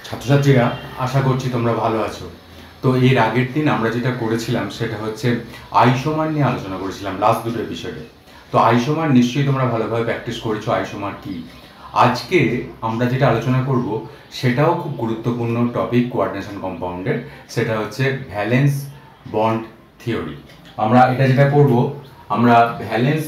ছাত্রছাত্রীরা, আশা করছি তোমরা ভালো আছো। তো এর আগের দিন আমরা যেটা করেছিলাম সেটা হচ্ছে আইসোমার নিয়ে আলোচনা করেছিলাম লাস্ট দুটো এপিসোডে। তো আইসোমার নিশ্চয়ই তোমরা ভালোভাবে প্র্যাকটিস করেছো আইসোমার কি। আজকে আমরা যেটা আলোচনা করব সেটাও খুব গুরুত্বপূর্ণ টপিক কোঅর্ডিনেশন কম্পাউন্ডের, সেটা হচ্ছে ভ্যালেন্স বন্ড থিওরি। আমরা এটা যেটা করব, আমরা ভ্যালেন্স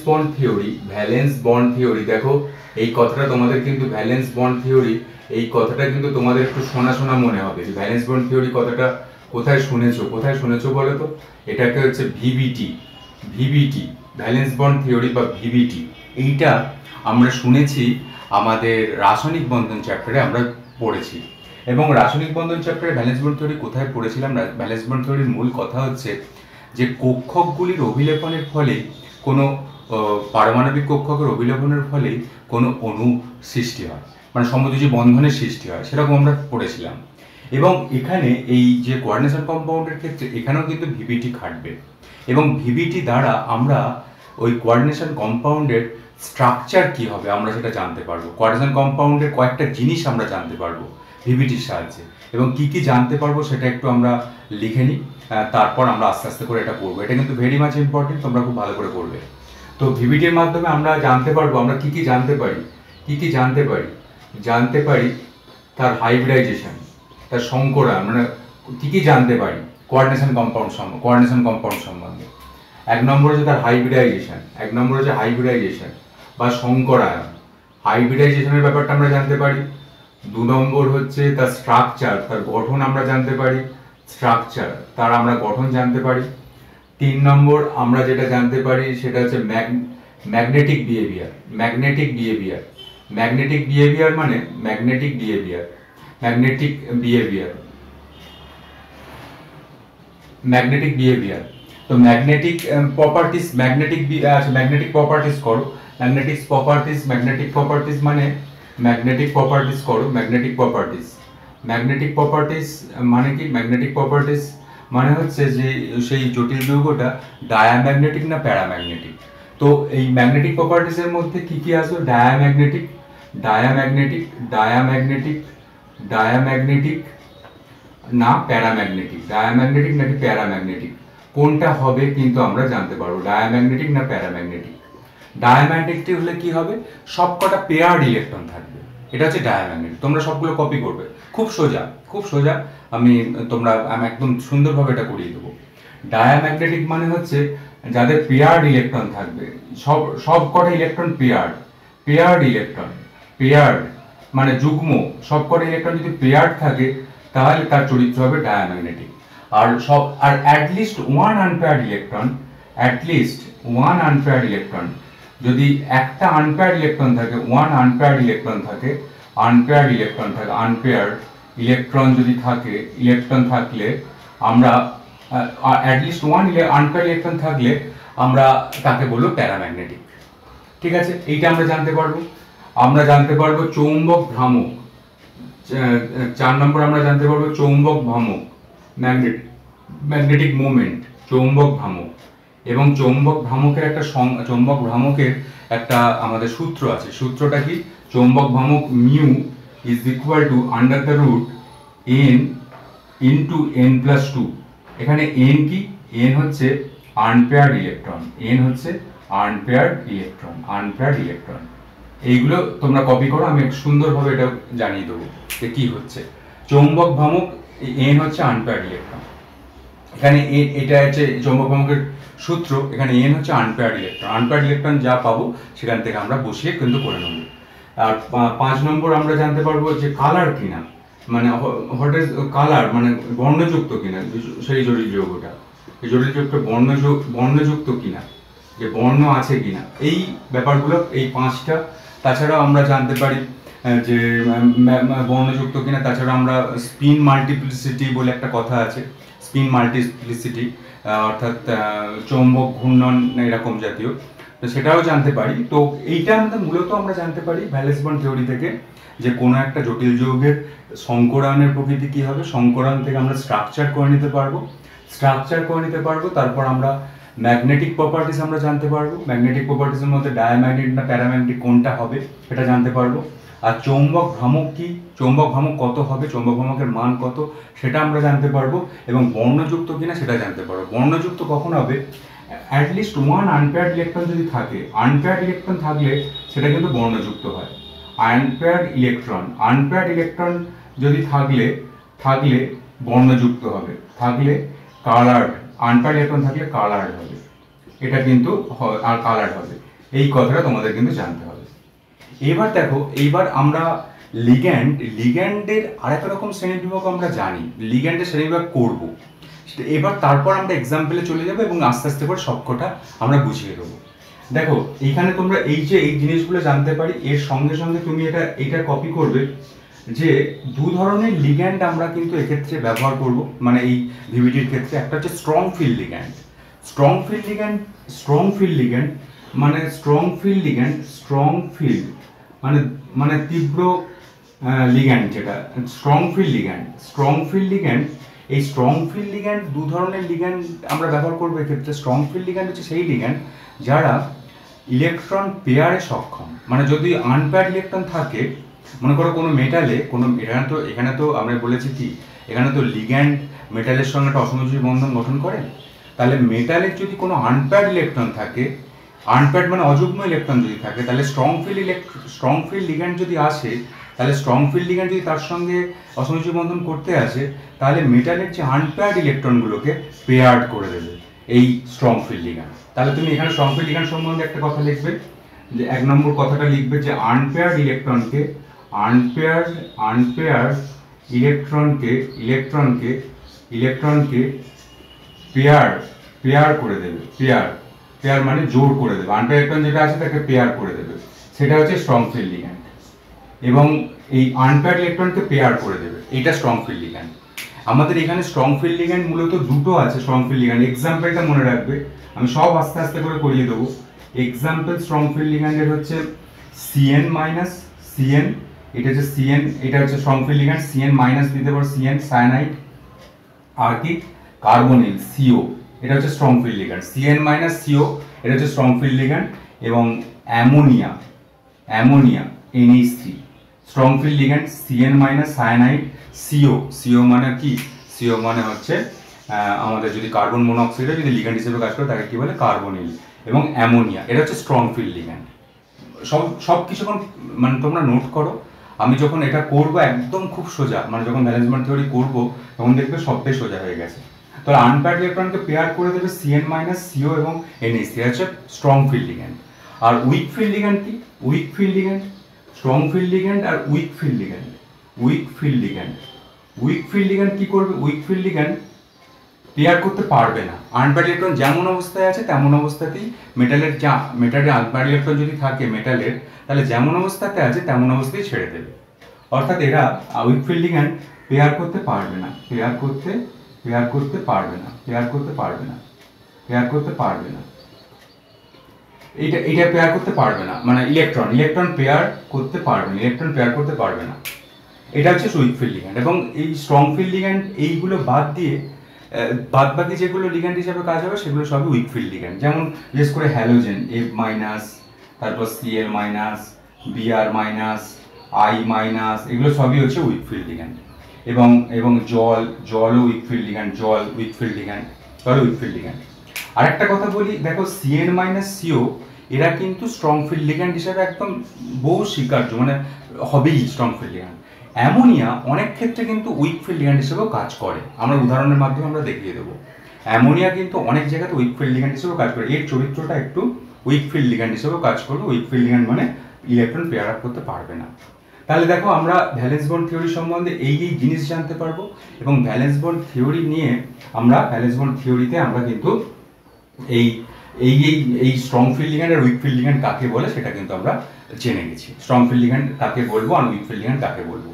বন্ড থিওরি দেখো, এই কথাটা তোমাদের কিন্তু ভ্যালেন্স বন্ড থিওরি, এই কথাটা কিন্তু তোমাদের একটু শোনা শোনা মনে হবে যে ভ্যালেন্স বন্ড থিওরি কথাটা কোথায় শুনেছো বলো তো। এটাকে হচ্ছে ভিভিটি ভ্যালেন্স বন্ড থিওরি বা ভিভিটি, এইটা আমরা শুনেছি আমাদের রাসায়নিক বন্ধন চ্যাপ্টারে আমরা পড়েছি। এবং রাসায়নিক বন্ধন চ্যাপ্টারে ভ্যালেন্স বন্ড থিওরি কোথায় পড়েছিলাম? ভ্যালেন্স বন্ড থিওরির মূল কথা হচ্ছে যে কক্ষকগুলির অভিলেপনের ফলে কোনো পারমাণবিক কক্ষকের অভিলেপনের ফলে কোনো অণু সৃষ্টি হয়, মানে সমযোজী বন্ধনের সৃষ্টি হয়, সেরকম আমরা পড়েছিলাম। এবং এখানে এই যে কোঅর্ডিনেশন কম্পাউন্ডের ক্ষেত্রে এখানেও কিন্তু ভিভিটি খাটবে, এবং ভিভিটি দ্বারা আমরা ওই কোঅর্ডিনেশন কম্পাউন্ডের স্ট্রাকচার কী হবে আমরা সেটা জানতে পারবো। কোঅর্ডিনেশন কম্পাউন্ডের কয়েকটা জিনিস আমরা জানতে পারবো ভিভিটির সাহায্যে, এবং কী কী জানতে পারবো সেটা একটু আমরা লিখে নিই, তারপর আমরা আস্তে আস্তে করে এটা পড়বো। এটা কিন্তু ভেরি মাচ ইম্পর্টেন্ট, তোমরা খুব ভালো করে পড়বে। তো ভিভিটির মাধ্যমে আমরা জানতে পারবো, আমরা কী কী জানতে পারি তার হাইব্রিডাইজেশন, তার সংকরায়ন, মানে কী কী জানতে পারি কোঅর্ডিনেশন কম্পাউন্ড সম্বন্ধে। এক নম্বর হচ্ছে তার হাইব্রিডাইজেশন বা সংকরায়ন, হাইব্রিডাইজেশনের ব্যাপারটা আমরা জানতে পারি। দু নম্বর হচ্ছে তার স্ট্রাকচার, তার গঠন আমরা জানতে পারি, আমরা গঠন জানতে পারি। তিন নম্বর আমরা যেটা জানতে পারি সেটা হচ্ছে ম্যাগনেটিক বিহেভিয়ার মানে ম্যাগনেটিক বিহেভিয়ার। তো ম্যাগনেটিক প্রপার্টিস করো। ম্যাগনেটিক প্রপার্টিস মানে কি? ম্যাগনেটিক প্রপার্টিস মানে হচ্ছে যে সেই জটিল যৌগটা ডায়াম্যাগনেটিক না প্যারাম্যাগনেটিক। তো এই ম্যাগনেটিক প্রপার্টিসের মধ্যে কি কি আসবে? ডায়াম্যাগনেটিক না প্যারাম্যাগনেটিক, নাকি প্যারাম্যাগনেটিক, কোনটা হবে কিন্তু আমরা জানতে পারবো, ডায়াম্যাগনেটিক না প্যারাম্যাগনেটিক। ডায়াম্যাগনেটিক হলে কি হবে? সবকটা পেয়ার্ড ইলেকট্রন থাকবে, এটা হচ্ছে ডায়াম্যাগনেটিক। তোমরা সবগুলো কপি করবে, খুব সোজা। আমি একদম সুন্দরভাবে এটা করিয়ে দেবো। ডায়াম্যাগনেটিক মানে হচ্ছে যাদের পেয়ার্ড ইলেকট্রন থাকবে, সবকটা ইলেকট্রন পেয়ার্ড মানে যুগ্ম, সবকটা ইলেকট্রন যদি পেয়ার্ড থাকে তাহলে তার চরিত্র হবে ডায়াম্যাগনেটিক। আর অ্যাটলিস্ট ওয়ান আনপেয়ার্ড ইলেকট্রন, যদি একটা আনপেয়ার্ড ইলেকট্রন থাকে, আনপেয়ার্ড ইলেকট্রন থাকলে আমরা অ্যাটলিস্ট ওয়ান আনপেয়ার্ড ইলেকট্রন থাকলে আমরা তাকে বলবো প্যারাম্যাগনেটিক। ঠিক আছে, এইটা আমরা জানতে পারবো চৌম্বক ভ্রামক। 4 নম্বর আমরা জানতে পারবো চৌম্বক ভ্রামক, ম্যাগনেটিক মোমেন্ট, চৌম্বক ভ্রামক। এবং চৌম্বক ভ্রামকের একটা আমাদের সূত্র আছে। সূত্রটা কি? চৌম্বক ভ্রামক mu is equal to under the root n into n+2। এখানে n কি? n হচ্ছে আনপেয়ার্ড ইলেকট্রন। এইগুলো তোমরা কপি করো, আমি সুন্দরভাবে এটা জানিয়ে দেবো যে কি হচ্ছে। চৌম্বক ভ্রামক n হচ্ছে আনপেয়ার্ড ইলেকট্রন, এখানে এটা হচ্ছে চৌম্বক ভ্রামকের সূত্র, এখানে n হচ্ছে আনপেয়ার্ড ইলেকট্রন যা পাবো সেখান থেকে আমরা বসিয়ে কিন্তু করে নেব। আর 5 নম্বর আমরা জানতে পারবো যে কালার কিনা, মানে হোয়াট ইজ কালার, মানে বর্ণযুক্ত কিনা সেই জটিল যৌগটা, এই জটিল যৌগটা বর্ণযুক্ত কিনা, যে বর্ণ আছে কিনা, এই ব্যাপারগুলো এই 5টা। তাছাড়াও আমরা জানতে পারি যে বর্ণযুক্ত কিনা। তাছাড়া আমরা স্পিন মাল্টিপ্লিসিটি বলে একটা কথা আছে, অর্থাৎ চৌম্বক ঘূর্ণন এরকম জাতীয়, তো সেটাও জানতে পারি। তো এইটা মূলত আমরা জানতে পারি ভ্যালেন্স বন্ড থিওরি থেকে, যে কোনো একটা জটিল যৌগের সংকরায়নের প্রকৃতি কী হবে। সংকরায়ন থেকে আমরা স্ট্রাকচার করে নিতে পারবো। তারপর আমরা ম্যাগনেটিক প্রপার্টিস আমরা জানতে পারবো, ম্যাগনেটিক প্রপার্টিসের মধ্যে ডায়াম্যাগনেটিক না প্যারাম্যাগনেটিক কোনটা হবে সেটা জানতে পারবো। আর চৌম্বক ভ্রামক কি, চৌম্বক ভ্রামক কত হবে, চৌম্বক ভ্রামকের মান কত সেটা আমরা জানতে পারবো, এবং বর্ণযুক্ত কিনা সেটা জানতে পারবো। বর্ণযুক্ত কখন হবে, অ্যাটলিস্ট ওয়ান আনপেয়ার্ড ইলেকট্রন যদি থাকে, আনপেয়ার্ড ইলেকট্রন থাকলে সেটা কিন্তু বর্ণযুক্ত হয়। আনপেয়ার্ড ইলেকট্রন যদি থাকলে বর্ণযুক্ত হবে, থাকলে কালার্ড, আনপেয়ার্ড ইলেকট্রন থাকলে কালার্ড হবে, এটা কিন্তু আর কালার্ড হবে, এই কথাটা তোমাদের কিন্তু জানতে হবে। এবার দেখো, এইবার আমরা লিগ্যান্ডের আরেক রকম শ্রেণীবিভাগ আমরা জানি, লিগ্যান্ডের শ্রেণীবিভাগ করবো, এবার তারপর আমরা এক্সাম্পলে চলে যাবো এবং আস্তে আস্তে করে সবকটা আমরা বুঝিয়ে দেবো। দেখো এইখানে তোমরা এই জিনিসগুলো জানতে পারি, এর সঙ্গে সঙ্গে তুমি এটা কপি করবে যে দু ধরনের লিগ্যান্ড আমরা কিন্তু এক্ষেত্রে ব্যবহার করব, মানে এই ভিভিটির ক্ষেত্রে। একটা হচ্ছে স্ট্রং ফিল্ড লিগ্যান্ড মানে তীব্র লিগ্যান্ড, যেটা স্ট্রং ফিল্ড লিগ্যান্ড। এই স্ট্রং ফিল্ড লিগ্যান্ড, দু ধরনের লিগ্যান্ড আমরা ব্যবহার করবো এক্ষেত্রে। স্ট্রং ফিল্ড লিগ্যান্ড হচ্ছে সেই লিগ্যান্ড যারা ইলেকট্রন পেয়ারে সক্ষম, মানে যদি আনপেয়ার্ড ইলেকট্রন থাকে, মনে করো কোনো মেটালে এখানে তো আমরা বলেছি কি, এখানে তো লিগ্যান্ড মেটালের সঙ্গে একটা অসমযোজী বন্ধন গঠন করে, তাহলে মেটালের যদি কোনো আনপেয়ার্ড ইলেকট্রন থাকে, আনপেয়ার্ড মানে অযুগ্ম ইলেকট্রন যদি থাকে, তাহলে স্ট্রং ফিল্ড লিগ্যান্ড যদি আসে, তাহলে স্ট্রং ফিল্ড লিগ্যান্ড যদি তার সঙ্গে অসমযোজী বন্ধন করতে আসে, তাহলে মেটালের যে আনপেয়ার্ড ইলেকট্রনগুলোকে পেয়ার্ড করে দেবে এই স্ট্রং ফিল্ড লিগ্যান্ড। তাহলে তুমি এখানে স্ট্রং ফিল্ড লিগ্যান্ড সম্বন্ধে একটা কথা লিখবে, যে 1 নম্বর কথাটা লিখবে যে আনপেয়ার্ড ইলেকট্রনকে পেয়ার করে দেবে। পেয়ার মানে জোর করে দেবে, আনপেয়ার ইলেকট্রন যেটা আছে তাকে পেয়ার করে দেবে, সেটা হচ্ছে স্ট্রং ফিল্ড লিগ্যান্ড। এবং এই আনপেয়ার্ড ইলেকট্রনকে পেয়ার করে দেবে, এইটা স্ট্রং ফিল্ড লিগ্যান্ড। আমাদের এখানে স্ট্রং ফিল্ড লিগ্যান্ড মূলত দুটো আছে। স্ট্রং ফিল্ড লিগ্যান্ড এক্সাম্পলটা মনে রাখবে, আমি সব আস্তে আস্তে করে করিয়ে দেবো। এক্সাম্পল স্ট্রং ফিল্ড লিগ্যান্ডের হচ্ছে CN, এটা হচ্ছে CN, এটা হচ্ছে strong field ligand. CN minus দিতে পারো, CN সায়ানাইড। আর কি কার্বনিল, CO, এটা হচ্ছে strong field ligand. CN minus CO, এটা হচ্ছে স্ট্রং ফিল্ড লিগ্যান্ড। এবং ammonia NH3, strong field ligand. CN minus cyanide, CO মানে কি, CO মানে হচ্ছে আমাদের যদি কার্বন মনোক্সাইডের যদি লিগ্যান্ড হিসেবে কাজ করে তাকে কি বলে, কার্বনিল। এবং অ্যামোনিয়া, এটা হচ্ছে স্ট্রং ফিল্ড লিগ্যান্ড। সব কিছু মানে তোমরা নোট করো, আমি যখন এটা করবো একদম খুব সোজা, মানে যখন ভ্যালেন্স বন্ড থিওরি করবো তখন দেখবে সবটাই সোজা হয়ে গেছে। তাহলে আনপেয়ার্ড ইলেকট্রনকে পেয়ার করে দেবে CN মাইনাস CO এবং NH3, হচ্ছে স্ট্রং ফিল্ড লিগ্যান্ড। আর উইক ফিল্ড লিগ্যান্ড কি, স্ট্রং ফিল্ড লিগ্যান্ড আর উইক ফিল্ড লিগ্যান্ড কি করবে, উইক ফিল্ড লিগ্যান্ড পেয়ার করতে পারবে না। আনপেয়ার্ড ইলেকট্রন যেমন অবস্থায় আছে তেমন অবস্থাতেই মেটালের আনপেয়ার্ড ইলেকট্রন যদি থাকে মেটালের, তাহলে যেমন অবস্থাতে আছে তেমন অবস্থায় ছেড়ে দেবে। অর্থাৎ এরা উইক ফিল্ড লিগ্যান্ড পেয়ার করতে পারবে না, এইটা পেয়ার করতে পারবে না, মানে ইলেকট্রন পেয়ার করতে পারবে না, এটা হচ্ছে উইক ফিল্ড লিগ্যান্ড। এবং এই স্ট্রং ফিল্ড লিগ্যান্ড এইগুলো বাদ দিয়ে বাদ বাকি যেগুলো লিগ্যান্ড হিসেবে কাজ হবে সেগুলো সবই উইক ফিল্ড লিগ্যান্ড। যেমন বিশেষ করে হ্যালোজেন F মাইনাস, তারপর Cl minus, Br minus, I minus, এগুলো সবই হচ্ছে উইক ফিল্ড লিগ্যান্ড। এবং জলও উইক ফিল্ড লিগ্যান্ড, আর একটা কথা বলি, দেখো CN মাইনাস CO এরা কিন্তু স্ট্রং ফিল্ড লিগ্যান্ড হিসেবে একদম বহু স্বীকার্য, মানে হবেই স্ট্রং ফিল্ড লিগ্যান্ড। অ্যামোনিয়া অনেক ক্ষেত্রে কিন্তু উইক ফিল্ড লিগ্যান্ড হিসেবেও কাজ করে, আমরা উদাহরণের মাধ্যমে আমরা দেখিয়ে দেবো। অ্যামোনিয়া কিন্তু অনেক জায়গাতে উইক ফিল্ড লিগ্যান্ড হিসেবেও কাজ করে, এর চরিত্রটা একটু উইক ফিল্ড লিগ্যান্ড হিসেবেও কাজ করবে। উইক ফিল্ড লিগ্যান্ড মানে ইলেকট্রন পেয়ার আপ করতে পারবে না। তাহলে দেখো আমরা ভ্যালেন্স বন্ড থিওরি সম্বন্ধে এই জিনিস জানতে পারবো, এবং ভ্যালেন্স বন্ড থিওরি নিয়ে ভ্যালেন্স বন্ড থিওরিতে আমরা কিন্তু এই স্ট্রং ফিল্ড লিগ্যান্ড আর উইক ফিল্ড লিগ্যান্ড কাকে বলে সেটা কিন্তু আমরা জেনে গেছি। স্ট্রং ফিল্ড লিগ্যান্ড কাকে বলবো আর উইক ফিল্ড লিগ্যান্ড কাকে বলবো।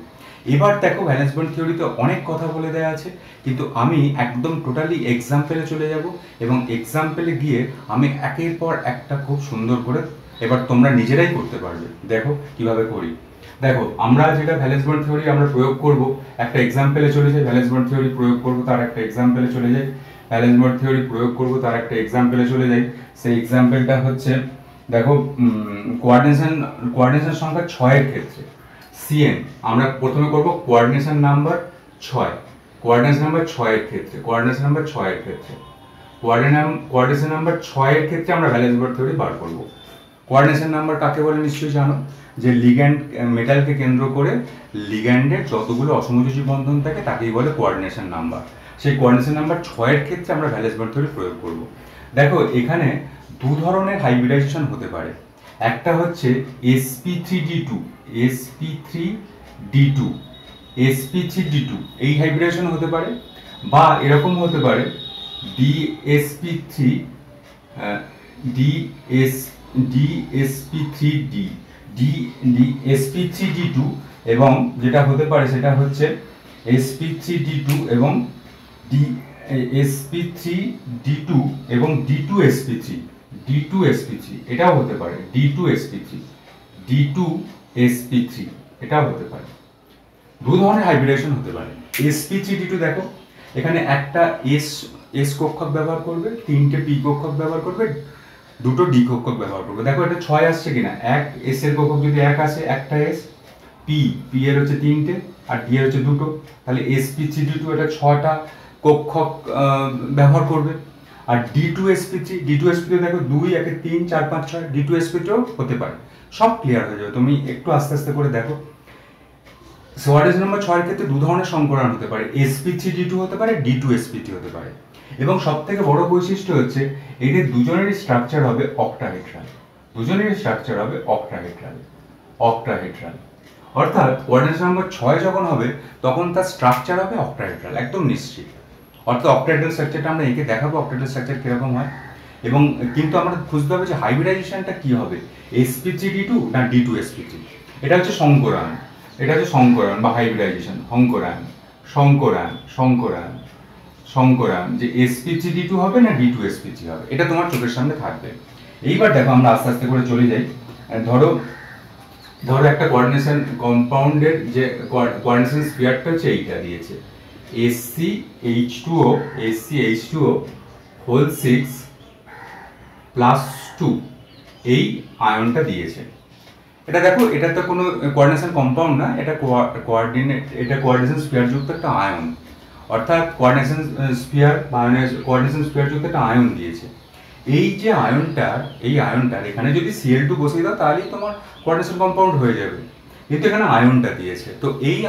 এবার দেখো ভ্যালেন্স বন্ড থিওরিতে অনেক কথা বলে দেওয়া আছে, কিন্তু আমি একদম টোটালি এক্সাম্পলে চলে যাব, এবং এক্সাম্পলে গিয়ে আমি একের পর একটা খুব সুন্দর করে এবার তোমরা নিজেরাই করতে পারবে। দেখো কিভাবে করি। দেখো আমরা যেটা ভ্যালেন্স বন্ড থিওরি আমরা প্রয়োগ করব, একটা এক্সাম্পলে চলে যাই, ভ্যালেন্স বন্ড থিওরি প্রয়োগ করব, তার একটা এক্সাম্পলে চলে যাই, সেই এক্সাম্পলটা হচ্ছে দেখো কোঅর্ডিনেশন সংখ্যা 6 এর ক্ষেত্রে সিএন আমরা প্রথমে করব কোঅর্ডিনেশন নাম্বার 6, কোঅর্ডিনেশন নাম্বার 6 এর ক্ষেত্রে, কোঅর্ডিনেশন নাম্বার 6 এর ক্ষেত্রে, কোঅর্ডিনেশন নাম্বার 6 এর ক্ষেত্রে আমরা ভ্যালেন্স থিওরি বার করব। কোঅর্ডিনেশন নাম্বার কাকে বলে নিশ্চয়ই জানো, যে লিগ্যান্ড মেটালকে কেন্দ্র করে লিগ্যান্ডের যতগুলো অসমযোজী বন্ধন থাকে তাকেই বলে কোঅর্ডিনেশন নাম্বার। সেই কোঅর্ডিনেশন নাম্বার 6 এর ক্ষেত্রে আমরা ভ্যালেন্স থিওরি প্রয়োগ করব। দেখো এখানে দু ধরনের হাইব্রিডাইজেশন হতে পারে, একটা হচ্ছে sp3d2, sp3d2, sp3d2 এই হাইব্রিডাইজেশন হতে পারে, বা এরকম হতে পারে dsp3 dsp3d sp3d2, এবং যেটা হতে পারে সেটা হচ্ছে sp3d2 এবং sp3d2 এবং d2sp3, এটাও হতে পারে d2sp3 এটাও হতে পারে। দু ধরনের হাইব্রিডেশন হতে পারে। sp3d2 দেখো এখানে একটা s কক্ষক ব্যবহার করবে, তিনটে p কক্ষক ব্যবহার করবে, দুটো d কক্ষক ব্যবহার করবে। দেখো এটা 6 আসছে কিনা, এক s এর কক্ষক যদি এক আসে একটা s, p এর হচ্ছে তিনটে আর d এর হচ্ছে দুটো, তাহলে sp3d2 এটা 6টা কক্ষক ব্যবহার করবে। আর d2sp3 দেখো 2 1 3 4 5 6 d2sp3 হতে পারে। সব ক্লিয়ার হয়ে যাবে, তুমি একটু আস্তে আস্তে করে দেখো। কোঅর্ডিনেশন নাম্বার 6 এর ক্ষেত্রে দু ধরনের সংকরণ হতে পারে, sp3d2 হতে পারে, d2sp3 হতে পারে। এবং সবথেকে বড় বৈশিষ্ট্য হচ্ছে এদের দুজনেরই স্ট্রাকচার হবে অক্টাহেড্রাল, অক্টাহেড্রাল। অর্থাৎ কোঅর্ডিনেশন নাম্বার 6 যখন হবে তখন তার স্ট্রাকচার হবে অক্টাহেড্রাল, একদম নিশ্চিত। অর্থাৎ অক্টাহেড্রাল স্ট্রাকচারটা আমরা এঁকে দেখাবো অক্টাহেড্রাল স্ট্রাকচার কিরকম হয়। এবং কিন্তু আমরা খুঁজতে হবে যে হাইব্রিডাইজেশনটা কি হবে, sp3d2 না d2sp3। এটা হচ্ছে সংকরায়ন বা হাইব্রিডাইজেশন, সংকরায়ন যে sp3d2 হবে না d2sp3 হবে, এটা তোমার চোখের সামনে থাকবে। এইবার দেখো আমরা আস্তে আস্তে করে চলে যাই। ধরো একটা কোঅর্ডিনেশন কম্পাউন্ডের যে কোঅর্ডিনেশন স্ফিয়ারটা হচ্ছে এইটা দিয়েছে, SCH2O হোল 6 প্লাস 2 এই আয়নটা দিয়েছে। এটা দেখো এটা তো কোনো কোঅর্ডিনেশন কম্পাউন্ড না, এটা কোঅর্ডিনেশন স্ফিয়ার যুক্ত একটা আয়ন, অর্থাৎ কোঅর্ডিনেশন স্ফিয়ার যুক্ত একটা আয়ন দিয়েছে। এই যে আয়নটার এখানে যদি Cl2 বসিয়ে দাও তাহলেই তোমার কোঅর্ডিনেশন কম্পাউন্ড হয়ে যাবে, কিন্তু এখানে আয়নটা দিয়েছে। তো এই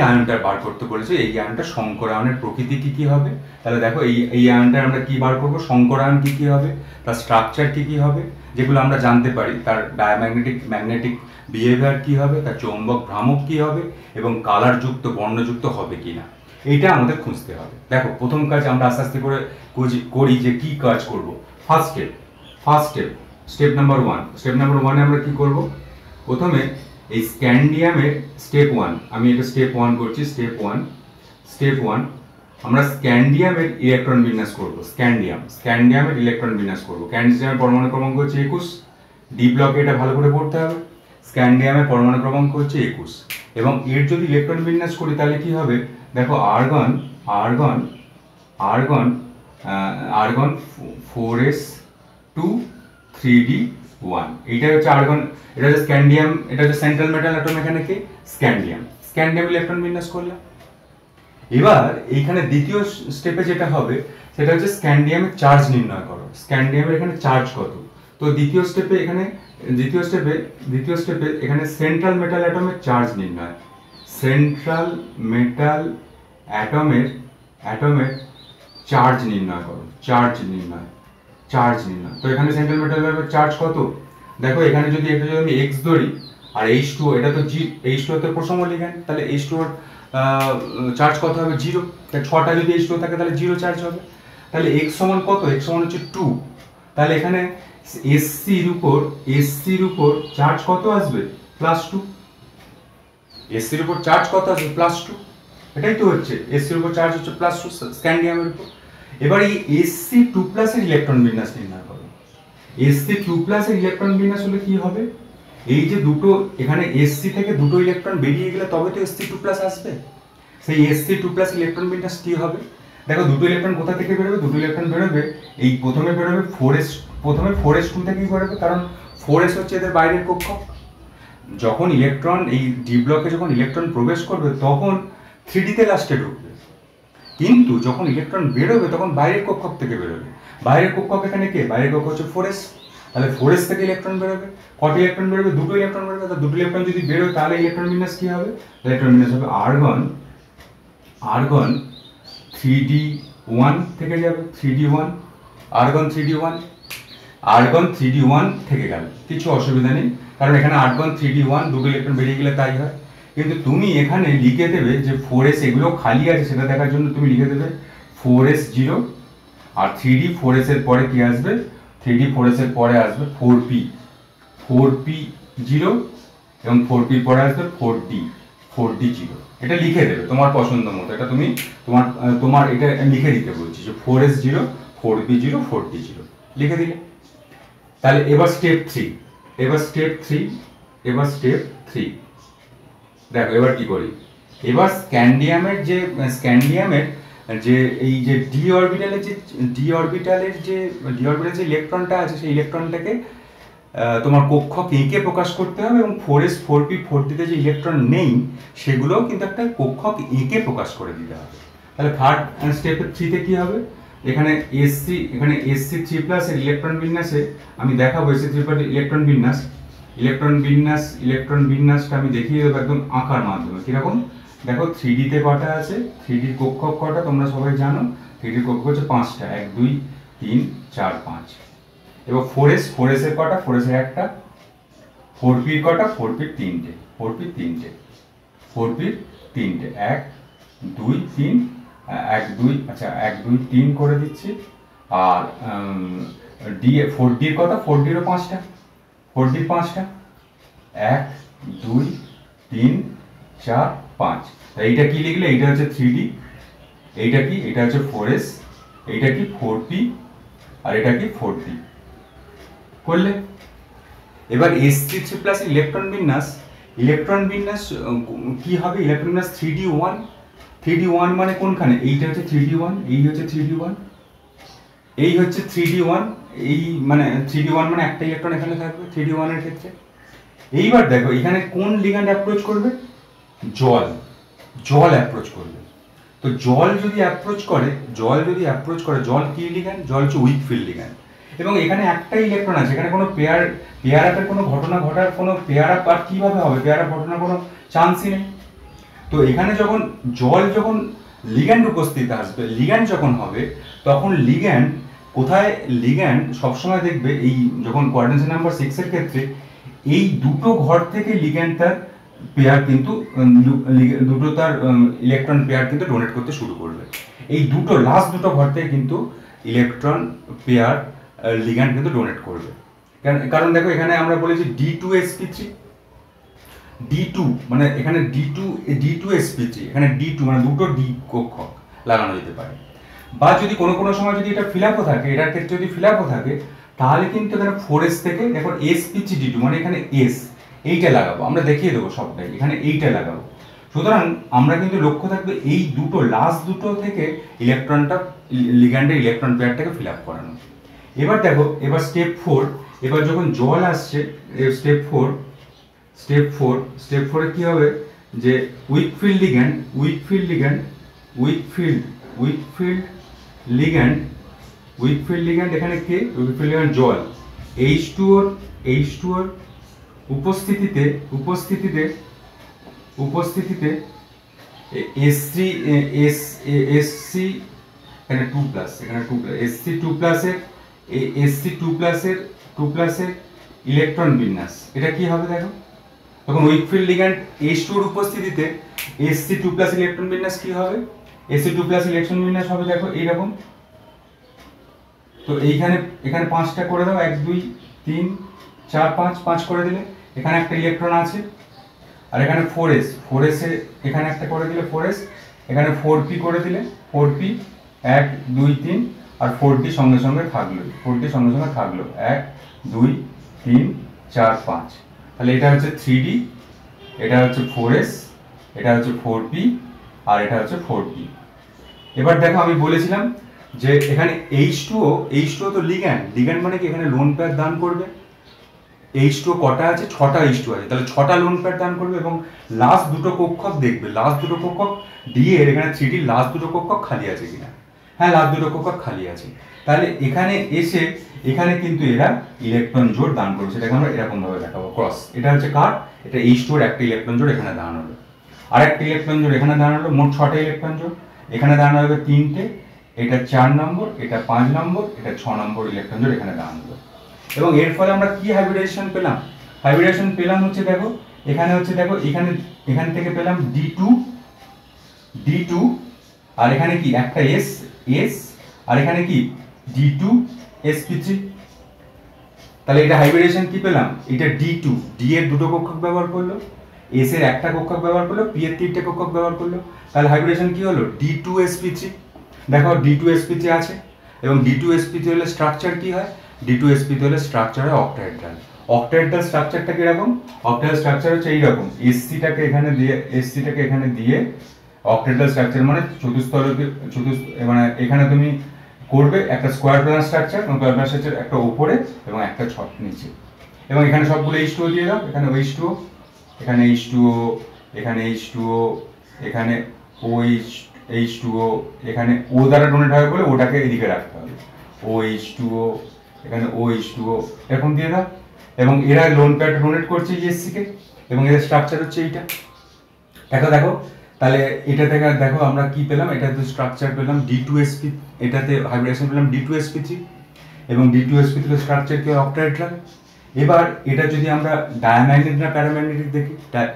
আয়নটার বার করতে বলেছে, এই আয়নটা সংকরায়নের প্রকৃতি কি হবে। তাহলে দেখো এই আয়নটার আমরা কি বার করব, সংকরায়ন কি হবে, তার স্ট্রাকচার কি হবে, যেগুলো আমরা জানতে পারি, তার ম্যাগনেটিক বিহেভিয়ার কি হবে, তার চৌম্বক ভ্রামক কি হবে, এবং কালারযুক্ত বর্ণযুক্ত হবে কিনা, এইটা আমাদের খুঁজতে হবে। দেখো প্রথম কাজ আমরা আস্তে আস্তে করে করি যে কি কাজ করব। ফার্স্ট স্টেপ নাম্বার 1 আমরা কি করব, প্রথমে এই স্ক্যান্ডিয়ামের স্টেপ 1, আমি এটা স্টেপ 1 করছি, স্টেপ 1 আমরা স্ক্যান্ডিয়ামের ইলেকট্রন বিন্যাস করব। স্ক্যান্ডিয়ামের ইলেকট্রন বিন্যাস করব। স্ক্যান্ডিয়ামের পরমাণু ক্রমাঙ্ক হচ্ছে 21, ডি ব্লকে এটা ভালো করে পড়তে হবে। স্ক্যান্ডিয়ামের পরমাণু ক্রমাঙ্ক হচ্ছে 21, এবং এর যদি ইলেকট্রন বিন্যাস করি তাহলে কি হবে, দেখো আর্গন 4s2 3d1, এইটা হচ্ছে আর্গন, এটা হচ্ছে স্ক্যান্ডিয়াম, এটা হচ্ছে সেন্ট্রাল মেটাল অ্যাটম, এখানে কি স্ক্যান্ডিয়াম ইলেকট্রন বিন্যাস করলাম। এবার এইখানে দ্বিতীয় স্টেপে যেটা হবে সেটা হচ্ছে স্ক্যান্ডিয়ামের চার্জ নির্ণয় করো। স্ক্যান্ডিয়ামের এখানে চার্জ কত, তো দ্বিতীয় স্টেপে এখানে সেন্ট্রাল মেটাল অ্যাটমের চার্জ নির্ণয়, সেন্ট্রাল মেটাল অ্যাটমের চার্জ নির্ণয় করো, চার্জ নির্ণয়। তো এখানে সেন্ট্রাল মেটাল অ্যাটমের চার্জ কত, দেখো এখানে যদি আমি x ধরি আর H2O, এটা তো H2O তো প্রথম লিগ্যান্ড, তাহলে H2O চার্জ কত হবে 0, তাহলে 6টা যদি H2O থাকে তাহলে 0 চার্জ হবে। তাহলে x সমান কত, x সমান হচ্ছে 2, তাহলে এখানে SC এর উপর চার্জ কত আসবে, +2, SC এর উপর চার্জ কত আসবে, +2, এটাই তো হচ্ছে, SC এর উপর চার্জ হচ্ছে +2 স্ক্যান্ডিয়ামের উপর। এবার এই Sc2+ এর ইলেকট্রন বিন্যাস নির্ণয় করো। Sc2+ এর ইলেকট্রন বিন্যাস হলে কি হবে, এই যে দুটো এখানে Sc থেকে দুটো ইলেকট্রন বেরিয়ে গেলে তবে তো Sc2+ আসবে, সেই Sc2+ ইলেকট্রন বিন্যাস কি হবে, দেখো দুটো ইলেকট্রন কোথা থেকে বেরোবে, দুটো ইলেকট্রন বেরোবে এই প্রথমে বেরোবে 4s, প্রথমে 4s2 থেকেই বেরোবে, কারণ 4s হচ্ছে এদের বাইরের কক্ষক, যখন ইলেকট্রন এই ডি ব্লকে যখন ইলেকট্রন প্রবেশ করবে তখন 3D-তে লাস্টে ঢুকবে, কিন্তু যখন ইলেকট্রন বেরোবে তখন বাইরের কক্ষক থেকে বেরোবে। বাইরের কক্ষক এখানে কে? বাইরের কক্ষক হচ্ছে 4s। তাহলে 4s থেকে ইলেকট্রন বেরোবে। কত ইলেকট্রন বেরোবে? দুটো ইলেকট্রন বেরোবে। তো দুটো ইলেকট্রন যদি বেরোয় তাহলে ইলেকট্রন বিন্যাস কি হবে? ইলেকট্রন বিন্যাস হবে আর্গন, আর্গন 3d1 থেকে যাবে, 3d1, argon 3d1, argon 3d1 থেকে গেল, কিছু অসুবিধা নেই, কারণ এখানে আর্গন 3d1 দুটো ইলেকট্রন বেরিয়ে গেলে তাই হয়। কিন্তু তুমি এখানে লিখে দেবে যে 4s এগুলো খালি আছে সেটা দেখার জন্য তুমি লিখে দেবে 4s0, আর 3d 4s এর পরে কি আসবে? 3d 4s এর পরে আসবে 4p, 4p0, এবং 4p এর পরে আসবে 4d, 4d0। এটা লিখে দেবে তোমার পছন্দ মতো, এটা তুমি তোমার এটা লিখে দিতে বলছি যে 4s0, 4p0, 4d0 লিখে দিলে। তাহলে এবার স্টেপ 3, এবার স্টেপ 3, এবার স্টেপ 3 দেখো এবার কি করি। এবার স্ক্যান্ডিয়ামের যে এই যে ডি অরবিটালের যে ইলেকট্রনটা আছে সেই ইলেকট্রনটাকে তোমার কক্ষক এঁকে প্রকাশ করতে হবে, এবং 4s 4p 4d-তে যে ইলেকট্রন নেই সেগুলোও কিন্তু একটা কক্ষক এঁকে প্রকাশ করে দিতে হবে। তাহলে থার্ড স্টেপে 3-তে কি হবে? এখানে sc3+ এর ইলেকট্রন বিন্যাসে আমি দেখাবো sc3+ ইলেকট্রন বিন্যাসটা আমি দেখিয়ে দেবো একদম আঁকার মাধ্যমে। কিরকম দেখো 3D-তে কটা আছে, 3D-র কক্ষক কটা তোমরা সবাই জানো, 3D-র কক্ষক হচ্ছে 5টা, 1 2 3 4 5। এবার 4s এর কটা? 4s এর একটা। 4p-র কটা? 4p-র 3টে, 4p-র 3টে, 4p-র 3টে, 1 2 3, 1 2, আচ্ছা 1 2 3 করে দিচ্ছি। আর4d-র কটা? 4d-রও 5টা, 4d-র 5টা, 1 2 3 4 5। এইটা কি লিখলে? এইটা হচ্ছে 3d, এইটা কি? এটা হচ্ছে 4s, এইটা কি? 4p, আর এটা কি? 4d করলে। এবার sc3+ ইলেকট্রন বিন্যাস কি হবে? ইলেকট্রন বিন্যাস 3d1, 3d1 মানে কোনখানে? এইটা হচ্ছে 3d1, এই হচ্ছে 3d1, এই হচ্ছে 3d1, এই মানে 3d1 মানে একটা ইলেকট্রন এখানে থাকবে 3d1 এর ক্ষেত্রে। এইবার দেখো এখানে কোন লিগ্যান্ড অ্যাপ্রোচ করবে? জল অ্যাপ্রোচ করবে। তো জল যদি অ্যাপ্রোচ করে, জল কি লিগ্যান্ড? জল হচ্ছে উইক ফিল্ড লিগ্যান্ড, এবং এখানে একটাই ইলেকট্রন আছে, এখানে কোনো পেয়ার আপের কোনো ঘটনা ঘটার কোনো পেয়ার আপ আর কিভাবে হবে? পেয়ার আপ ঘটনার কোনো চান্সই নেই। তো এখানে যখন লিগ্যান্ড উপস্থিত আসবে, লিগ্যান্ড যখন হবে তখন লিগ্যান্ড সবসময় দেখবে এই যখন কোয়াড্রেন্সি নাম্বার 6 এর ক্ষেত্রে এই দুটো ঘর থেকে লিগ্যান্ড তার পেয়ার কিন্তু দুটো তার ইলেকট্রন পেয়ার কিন্তু ডোনেট করতে শুরু করবে। এই লাস্ট দুটো ঘর থেকে কিন্তু ইলেকট্রন পেয়ার লিগ্যান্ড কিন্তু ডোনেট করবে। কারণ দেখো এখানে আমরা বলেছি D2sp3, D2 মানে এখানে D2sp3, এখানে D2 মানে দুটো D কক্ষক লাগানো যেতে পারে। বা যদি কোনো সময় যদি এটা ফিল আপও থাকে, এটার ক্ষেত্রে যদি ফিল আপও থাকে, তাহলে কিন্তু এখানে 4s থেকে দেখো sp3d2 মানে এখানে s এইটা লাগাবো, আমরা দেখিয়ে দেবো সবটাই, এখানে এইটা লাগাবো। সুতরাং আমরা কিন্তু লক্ষ্য থাকবে এই লাস্ট দুটো থেকে লিগ্যান্ডের ইলেকট্রন পেয়ারটাকে ফিল আপ করানো। এবার দেখো এবার স্টেপ 4, এবার যখন জল আসছে স্টেপ 4 এ কি হবে? যে উইক ফিল্ড লিগ্যান্ড এখানে কে? উইক ফিল্ড লিগ্যান্ড জল। H2O এর উপস্থিতিতে SC এখানে 2+, SC2+ এর ইলেকট্রন বিন্যাস এটা কি হবে? দেখো তখন উইক ফিল্ড লিগ্যান্ড H2 এর উপস্থিতিতে SC2+ ইলেকট্রন বিন্যাস কি হবে? SC2+ ইলেকট্রন বিন্যাস হবে দেখো এইরকম। তো এখানে 5টা করে দাও, 1 2 3 4 5 করে দিলে এখানে একটা ইলেকট্রন আছে, আর এখানে 4s এ এখানে একটা করে দিলে 4s, এখানে 4p করে দিলে 4p, 1 2 3, আর 4d সঙ্গে সঙ্গে থাকলো 1 2 3 4 5। তাহলে এটা হচ্ছে 3d, এটা হচ্ছে 4s, এটা হচ্ছে 4p, আর এটা হচ্ছে 4p। এবার দেখো আমি বলেছিলাম যে এখানে H2O তো লিগ্যান্ড মানে কি? এখানে লোন পেয়ার দান করবে, H2O কটা আছে? 6টা H2O আছে, তাহলে 6টা লোন পেয়ার দান করবে এবং লাস্ট দুটো কক্ষক দেখবে, লাস্ট দুটো কক্ষক দিয়ে এখানে 3D লাস্ট দুটো কক্ষক খালি আছে কিনা। হ্যাঁ, লাস্ট দুটো কক্ষক খালি আছে, তাহলে এখানে এসে এখানে কিন্তু এরা ইলেকট্রন জোড় দান করবে, সেটাকে আমরা এরকম ভাবে দেখাবো ক্রস। এটা হচ্ছে কার? এটা H2O এর একটা ইলেকট্রন জোড় এখানে দান হলো, আর একটা ইলেকট্রন জোড় এখানে দান হলো, মোট 6টা ইলেকট্রন জোড় এখানে দান হবে 3টে, এটা 4 নম্বর, এটা 5 নম্বর, এটা 6 নম্বর ইলেকট্রন জোড় এখানে দান হলো। এবং এর ফলে আমরা কি হাইব্রিডেশন পেলাম? হাইব্রিডেশন পেলাম হচ্ছে দেখো এখানে হচ্ছে দেখো এখান থেকে পেলাম D2 আর এখানে কি একটা S আর এখানে কি D2 sp3। তাহলে এটা হাইব্রিডেশন কি পেলাম? এটা D2, D এর দুটো কক্ষক ব্যবহার করলো, S এর একটা কক্ষক ব্যবহার করলো, P এর তিনটে কক্ষক ব্যবহার করলো, তাহলে হাইব্রিডেশন কি হলো? D2 sp3। দেখো D2 sp3 আছে এবং D2 sp3 হলে স্ট্রাকচার কি হয়? D2 sp3 হলে স্ট্রাকচার হয় অক্টাহেড্রাল। অক্টাহেড্রাল স্ট্রাকচারটা কি রকম? অক্টাহেড্রাল স্ট্রাকচার হচ্ছে এই রকম, SC-টাকে এখানে দিয়ে অক্টাহেড্রাল স্ট্রাকচার মানে মানে এখানে তুমি করবে একটা স্কোয়ার প্ল্যানার স্ট্রাকচার, এবং স্কোয়ার প্ল্যানার স্ট্রাকচার একটা উপরে এবং একটা ছট নিচে, এবং এখানে সবগুলো H2O দিয়ে দাও, এখানে H2O, এখানে H2O, এখানে H2O, এখানে H2O, এখানে O দ্বারা ডোনেট হবে বলে ওটাকে এদিকে রাখতে হবে, OH2O, এখানে OH2O এরকম দিয়ে দাও, এবং এরা লোন পেয়ারটা ডোনেট করছে ESC কে, এবং এর স্ট্রাকচার হচ্ছে এইটা। দেখো তাহলে এটা থেকে দেখো আমরা কি পেলাম? এটাতে স্ট্রাকচার পেলাম D2sp, এটাতে হাইব্রিডেশন পেলাম D2sp3, এবং D2sp3 এর স্ট্রাকচার কি অক্টাহেড্রাল। এবার এটা যদি আমরা ডায়াম্যাগনেটিক না প্যারাম্যাগনেটিক দেখি,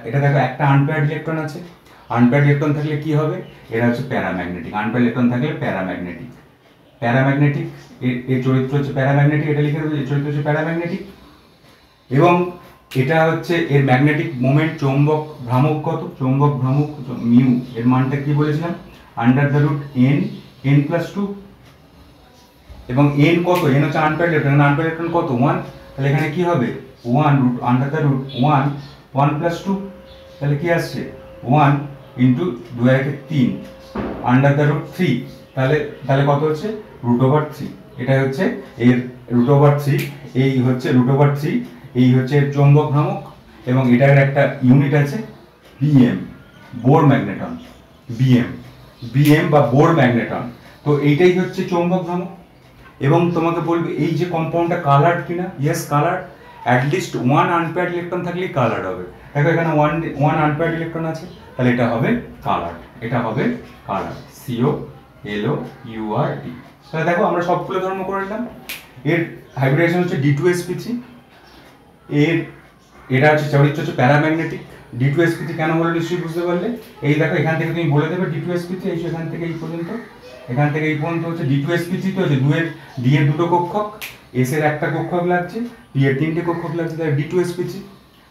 এটা দেখো একটা আনপেয়ার্ড ইলেকট্রন আছে, আনপেয়ার্ড ইলেকট্রন থাকলে কি হবে? এরা হচ্ছে প্যারাম্যাগনেটিক, আনপেয়ার্ড ইলেকট্রন থাকলে প্যারাম্যাগনেটিক, এর চরিত্র হচ্ছে প্যারাম্যাগনেটিক, এটা লিখে দেবো, এর চরিত্র হচ্ছে প্যারাম্যাগনেটিক। এবং এটা হচ্ছে এর ম্যাগনেটিক মোমেন্ট, চৌম্বক ভ্রামক কত? চৌম্বক ভ্রামক মিউ, এর মানটা কি বলেছিলাম? n+2, এবং n কত? n হচ্ছে আনপেয়ার্ড ইলেকট্রন, আনপেয়ার্ড ইলেকট্রন কত? 1, তাহলে এখানে কি হবে? 1 +2, তাহলে কি আসছে? 1 × 2 3 তাহলে কত হচ্ছে? √3। এটা হচ্ছে এর √3, এই হচ্ছে √3, এই হচ্ছে চৌম্বক ভ্রামক, এবং এটার একটা ইউনিট আছে BM, বোর ম্যাগনেটন, BM বা বোর ম্যাগনেটন। তো এইটাই হচ্ছে চৌম্বক ভ্রামক। এবং তোমাকে বলবে এই যে কম্পাউন্ডটা কালার্ড কিনা? Yes, coloured. At least 1 unpaired electron থাকলেই কালার্ড হবে। দেখো এখানে 1 আনপেয়ার্ড ইলেকট্রন আছে, তাহলে এটা হবে কালার্ড, এটা হবে কালার্ড, COLOURD। তাহলে দেখো আমরা সবগুলো ধর্ম করে নিলাম। এর হাইব্রিডেশন হচ্ছে D2sp3, এটা হচ্ছে চরিত্র হচ্ছে প্যারাম্যাগনেটিক। D2sp3 কেন হলো নিশ্চয়ই বুঝতে পারলে। এই দেখো এখান থেকে তুমি বলে দেবে D2sp3, এই এখান থেকে এই পর্যন্ত হচ্ছে D2sp3, তো হচ্ছে D এর দুটো কক্ষক, S এর একটা কক্ষক লাগছে, P এর তিনটে কক্ষক লাগছে, তাহলে D2sp3।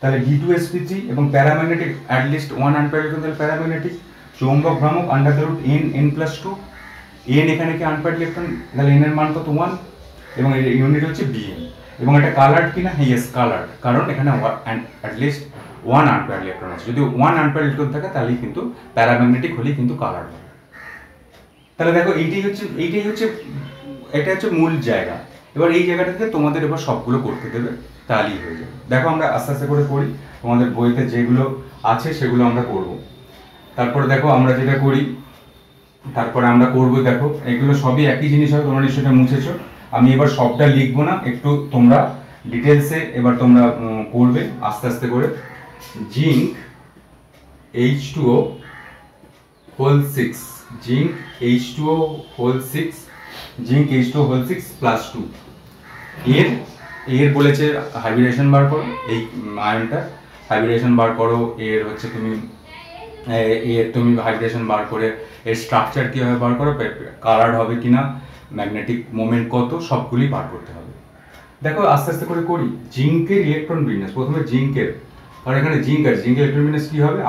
তাহলে D2sp3 এবং প্যারাম্যাগনেটিক, অ্যাটলিস্ট 1 আনপেয়ার্ড ইলেকট্রন, তাহলে প্যারাম্যাগনেটিক, চৌম্বক ভ্রামক n+2, n এখানে কি আনপেয়ার্ড ইলেকট্রন, তাহলে n এর মান কত? 1, এবং এর ইউনিট হচ্ছে BM। এবং এটা কালার্ড কিনা? ইয়েস, কালার্ড, কারণ এখানে অ্যাটলিস্ট 1 আনপেয়ার্ড ইলেকট্রন আছে। যদি 1 আনপেয়ার্ড ইলেকট্রন থাকে তাহলেই কিন্তু প্যারাম্যাগনেটিক হলেই কিন্তু কালার্ড হবে। তাহলে দেখো এইটাই হচ্ছে এটা হচ্ছে মূল জায়গা। এবার এই জায়গাটাতে তোমাদের এবার সবগুলো করতে দেবে, তাহলেই হয়ে যাবে। দেখো আমরা আস্তে আস্তে করে করি, তোমাদের বইতে যেগুলো আছে সেগুলো আমরা করব। তারপরে দেখো আমরা যেটা করি, তারপরে আমরা করবো, দেখো এগুলো সবই একই জিনিস হবে, তোমরা নিশ্চয়ই এটা মুছেছো। আমি এবার সবটা লিখবো না, একটু তোমরা ডিটেলসে এবার তোমরা করবে আস্তে আস্তে করে। Zinc H2O whole 6, zinc H2O whole 6, zinc H2O whole 6 +2, এর বলেছে হাইব্রিডেশন বার করো, এই আয়নটা হাইব্রিডেশন বার করো, এর হচ্ছে তুমি হাইব্রিডেশন বার করে এর স্ট্রাকচার কীভাবে বার করো, কালার্ড হবে কিনা, ম্যাগনেটিক মোমেন্ট কত, সবগুলি বার করতে হবে। দেখো আস্তে আস্তে করে করি। জিঙ্কের ইলেকট্রন বিন্যাস, প্রথমে জিঙ্কের, আর এখানে জিঙ্ক আছে, জিঙ্কের ইলেকট্রন বিন্যাস কী হবে?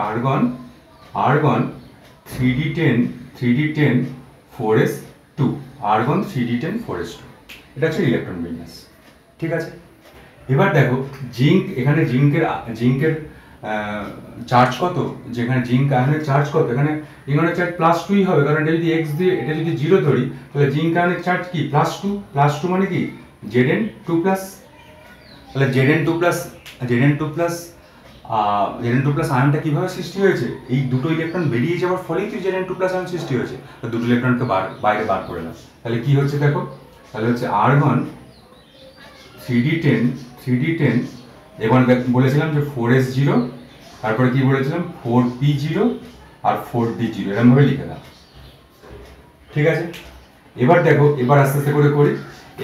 Argon 3d10 4s2, argon 3d10 4s2, এটা হচ্ছে ইলেকট্রন বিন্যাস। ঠিক আছে, এবার দেখো জিঙ্ক, এখানে জিঙ্কের চার্জ কত? যেখানে জিঙ্ক আয়নের চার্জ কত? এখানে ইলেকট্রনের চার্জ +2ই হবে, কারণ এটা যদি x দিয়ে, এটা যদি 0 ধরি, তাহলে জিঙ্ক আয়নের চার্জ কি? +2 মানে কি? Zn 2+। তাহলে Zn2+ আয়নটা কিভাবে সৃষ্টি হয়েছে? এই দুটো ইলেকট্রন বেরিয়ে যাওয়ার ফলেই তো Zn2+ আয়ন সৃষ্টি হয়েছে। তো দুটো ইলেকট্রনকে বাইরে বার করে নাও। তাহলে কি হচ্ছে দেখো, তাহলে হচ্ছে আর্গন 3d10 এবার বলেছিলাম যে 4s0, তারপরে কি বলেছিলাম 4p0 আর 4d0, এরকম ভাবে লিখে দাও। ঠিক আছে, এবার দেখো, এবার আস্তে আস্তে করে করি।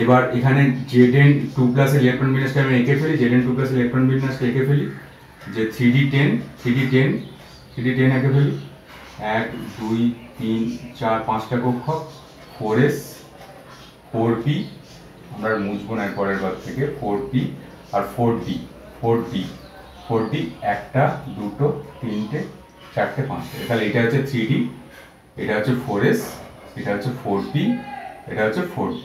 এবার এখানে Zn2+ এর ইলেকট্রন বিন্যাসকে আমি এঁকে ফেলি, Zn2+ এর ইলেকট্রন বিন্যাসকে এঁকে ফেলি, যে 3d10 এঁকে ফেলি। 1 2 3 4 5টা কক্ষক, 4s 4p, আমরা মুছবো না পরের বার থেকে, 4p আর 4d 4d 1টা 2টো 3টে 4টে 5টে। তাহলে এটা হচ্ছে 3d, এটা হচ্ছে 4s, এটা হচ্ছে 4p, এটা হচ্ছে 4d।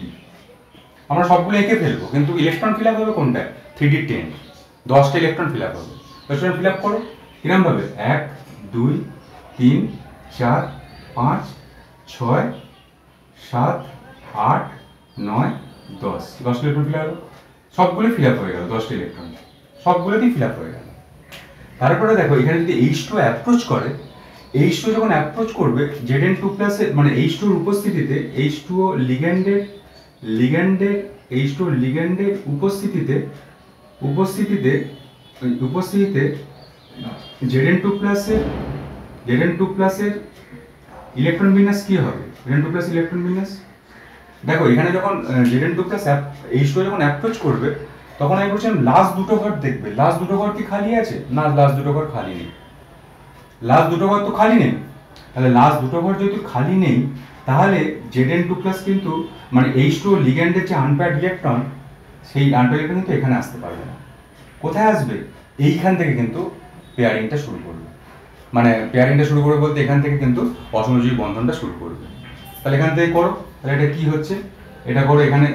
আমরা সবগুলো এঁকে ফেলবো, কিন্তু ইলেকট্রন ফিল আপ হবে কোনটা? 3d10, 10টা ইলেকট্রন ফিল আপ হবে। 10টা ফিল আপ করো কিরম ভাবে, 1 2 3 4 5 6 7 8 9 10, 10টা ইলেকট্রন ফিল আপ, সবগুলো ফিল আপ হয়ে গেল, 10টা ইলেকট্রন সবগুলোতেই ফিল আপ হয়ে গেল। তারপরে দেখো এখানে যদি H2 অ্যাপ্রোচ করে, H2 যখন অ্যাপ্রোচ করবে Zn2+ মানে H2 এর উপস্থিতিতে, H2O লিগ্যান্ডের উপস্থিতিতে Zn2+ এর ইলেকট্রন বিন্যাস কি হবে? Zn2+ ইলেকট্রন বিন্যাস দেখো, এখানে যখন Zn2+ H2 যখন অ্যাপ্রোচ করবে, তখন আমি বলছিলাম লাস্ট দুটো ঘর দেখবে। লাস্ট দুটো ঘর কি খালি আছে? না, লাস্ট দুটো ঘর খালি নেই। লাস্ট দুটো ঘর তো খালি নেই। তাহলে লাস্ট দুটো ঘর যেহেতু খালি নেই, তাহলে Zn2+ কিন্তু মানে H2O লিগ্যান্ডের যে আনপেয়ার্ড ইলেকট্রন, সেই আনপেয়ার্ড ইলেকট্রন কিন্তু এখানে আসতে পারবে না। কোথায় আসবে? এইখান থেকে কিন্তু পেয়ারিংটা শুরু করবে। মানে পেয়ারিংটা শুরু করবে বলতে এখান থেকে কিন্তু অসমযোজী বন্ধনটা শুরু করবে। তাহলে এখান থেকে করো, তাহলে এটা কি হচ্ছে, এটা করো। এখানে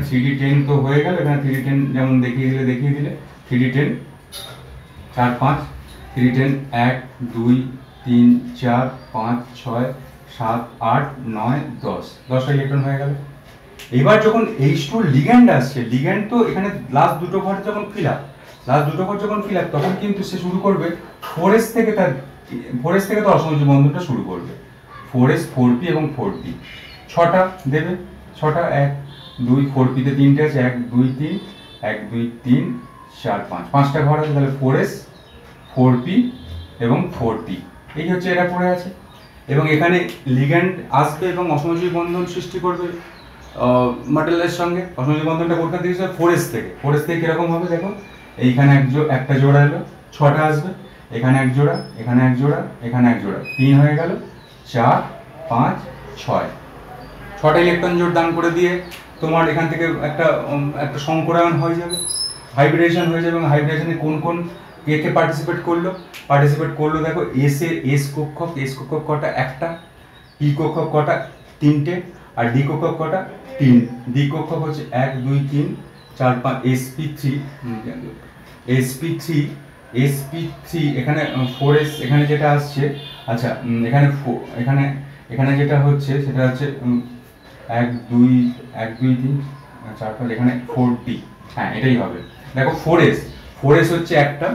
3d10 তো হয়ে গেল, এখানে 3d10 যেমন দেখিয়ে দিলে 3d10 4 5, 3d10 1 2 3 4 5 6 7 8 9 10, 10টা ইলেকট্রন হয়ে গেল। এবার যখন H2 লিগ্যান্ড আসছে, লিগ্যান্ড তো এখানে লাস্ট দুটো ঘর যখন ফিল আপ, তখন কিন্তু সে শুরু করবে 4s থেকে, তো অসমযোজী বন্ধনটা শুরু করবে। 4s 4p এবং 4d 6টা দেবে, 6টা 1 2 4p তে 3টে আছে, 1 2 3 1 2 3 4 5, 5টা ঘর আছে। তাহলে 4s 4p এবং 4d, এই হচ্ছে এটা পড়ে আছে। এবং এখানে লিগ্যান্ড আসবে এবং অসমযোজী বন্ধন সৃষ্টি করবে মেটালের সঙ্গে। অসমযোজী বন্ধনটা কোথা থেকে? 4s থেকে। 4s থেকে কিরকম হবে দেখো, এইখানে একটা জোড়া এলো, 6টা আসবে, এখানে এক জোড়া, এখানে এক জোড়া, এখানে এক জোড়া, 3 হয়ে গেল, 4 5 6, 6টা ইলেকট্রন জোড় দান করে দিয়ে তোমার এখান থেকে একটা সংকরায়ন হয়ে যাবে, হাইব্রিডেশন হয়ে যাবে। এবং হাইব্রিডেশনে কোন কে পার্টিসিপেট করলো দেখো, এস কক্ষক কটা? একটা। পি কক্ষক কটা? 3টে। আর ডি কক্ষক কটা? 3। ডি কক্ষক হচ্ছে 1 2 3 4 5, sp3 এখানে 4s, এখানে যেটা আসছে, আচ্ছা এখানে যেটা হচ্ছে সেটা হচ্ছে 1 2 3 4 5, এখানে 4d, হ্যাঁ এটাই হবে। দেখো 4s হচ্ছে একটা।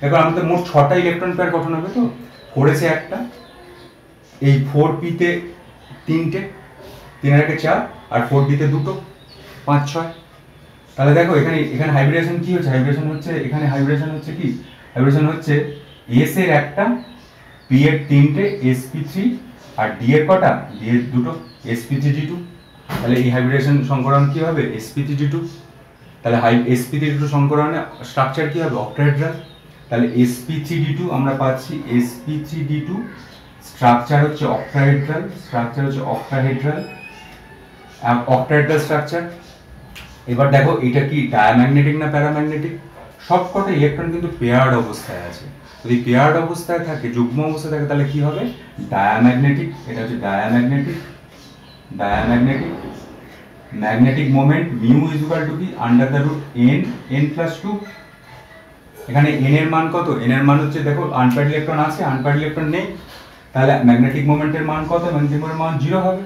দেখো আমাদের মোট 6টা ইলেকট্রন পেয়ার গঠন হবে। তো 4s এ একটা, এই 4p তে 3টে, 3 আর 4, আর 4d তে 2টো, 5 6। তাহলে দেখো এখানে হাইব্রিডেশন কি হচ্ছে? হাইব্রিডেশন হচ্ছে s এর একটা, p এর 3টে sp3, আর d এর কটা? d এর 2টো sp3d2। তাহলে এই হাইব্রিডেশন সংকরণ কি হবে? sp3d2। তাহলে sp3d2 সংকরণে স্ট্রাকচার কি হবে? অক্টাহেড্রাল। তাহলে sp3d2 আমরা পাচ্ছি, sp3d2 স্ট্রাকচার হচ্ছে অক্টাহেড্রাল, অক্টাহেড্রাল স্ট্রাকচার। এবার দেখো এটা কি ডায়াম্যাগনেটিক না প্যারাম্যাগনেটিক? সবকটা ইলেকট্রন কিন্তু পেয়ার্ড অবস্থায় আছে। যদি পেয়ার্ড অবস্থায় থাকে, যুগ্ম অবস্থায় থাকে, তাহলে কি হবে? ডায়াম্যাগনেটিক। এটা হচ্ছে diamagnetic. Magnetic moment mu is equal two কি? n+2। এখানে n এর মান কত? n এর মান হচ্ছে, দেখো আনপেয়ার্ড ইলেকট্রন আছে, আনপেয়ার্ড ইলেকট্রন নেই, তাহলে ম্যাগনেটিক মোমেন্টের মান কত? ম্যাগনেটিক মোমেন্টের মান 0 হবে।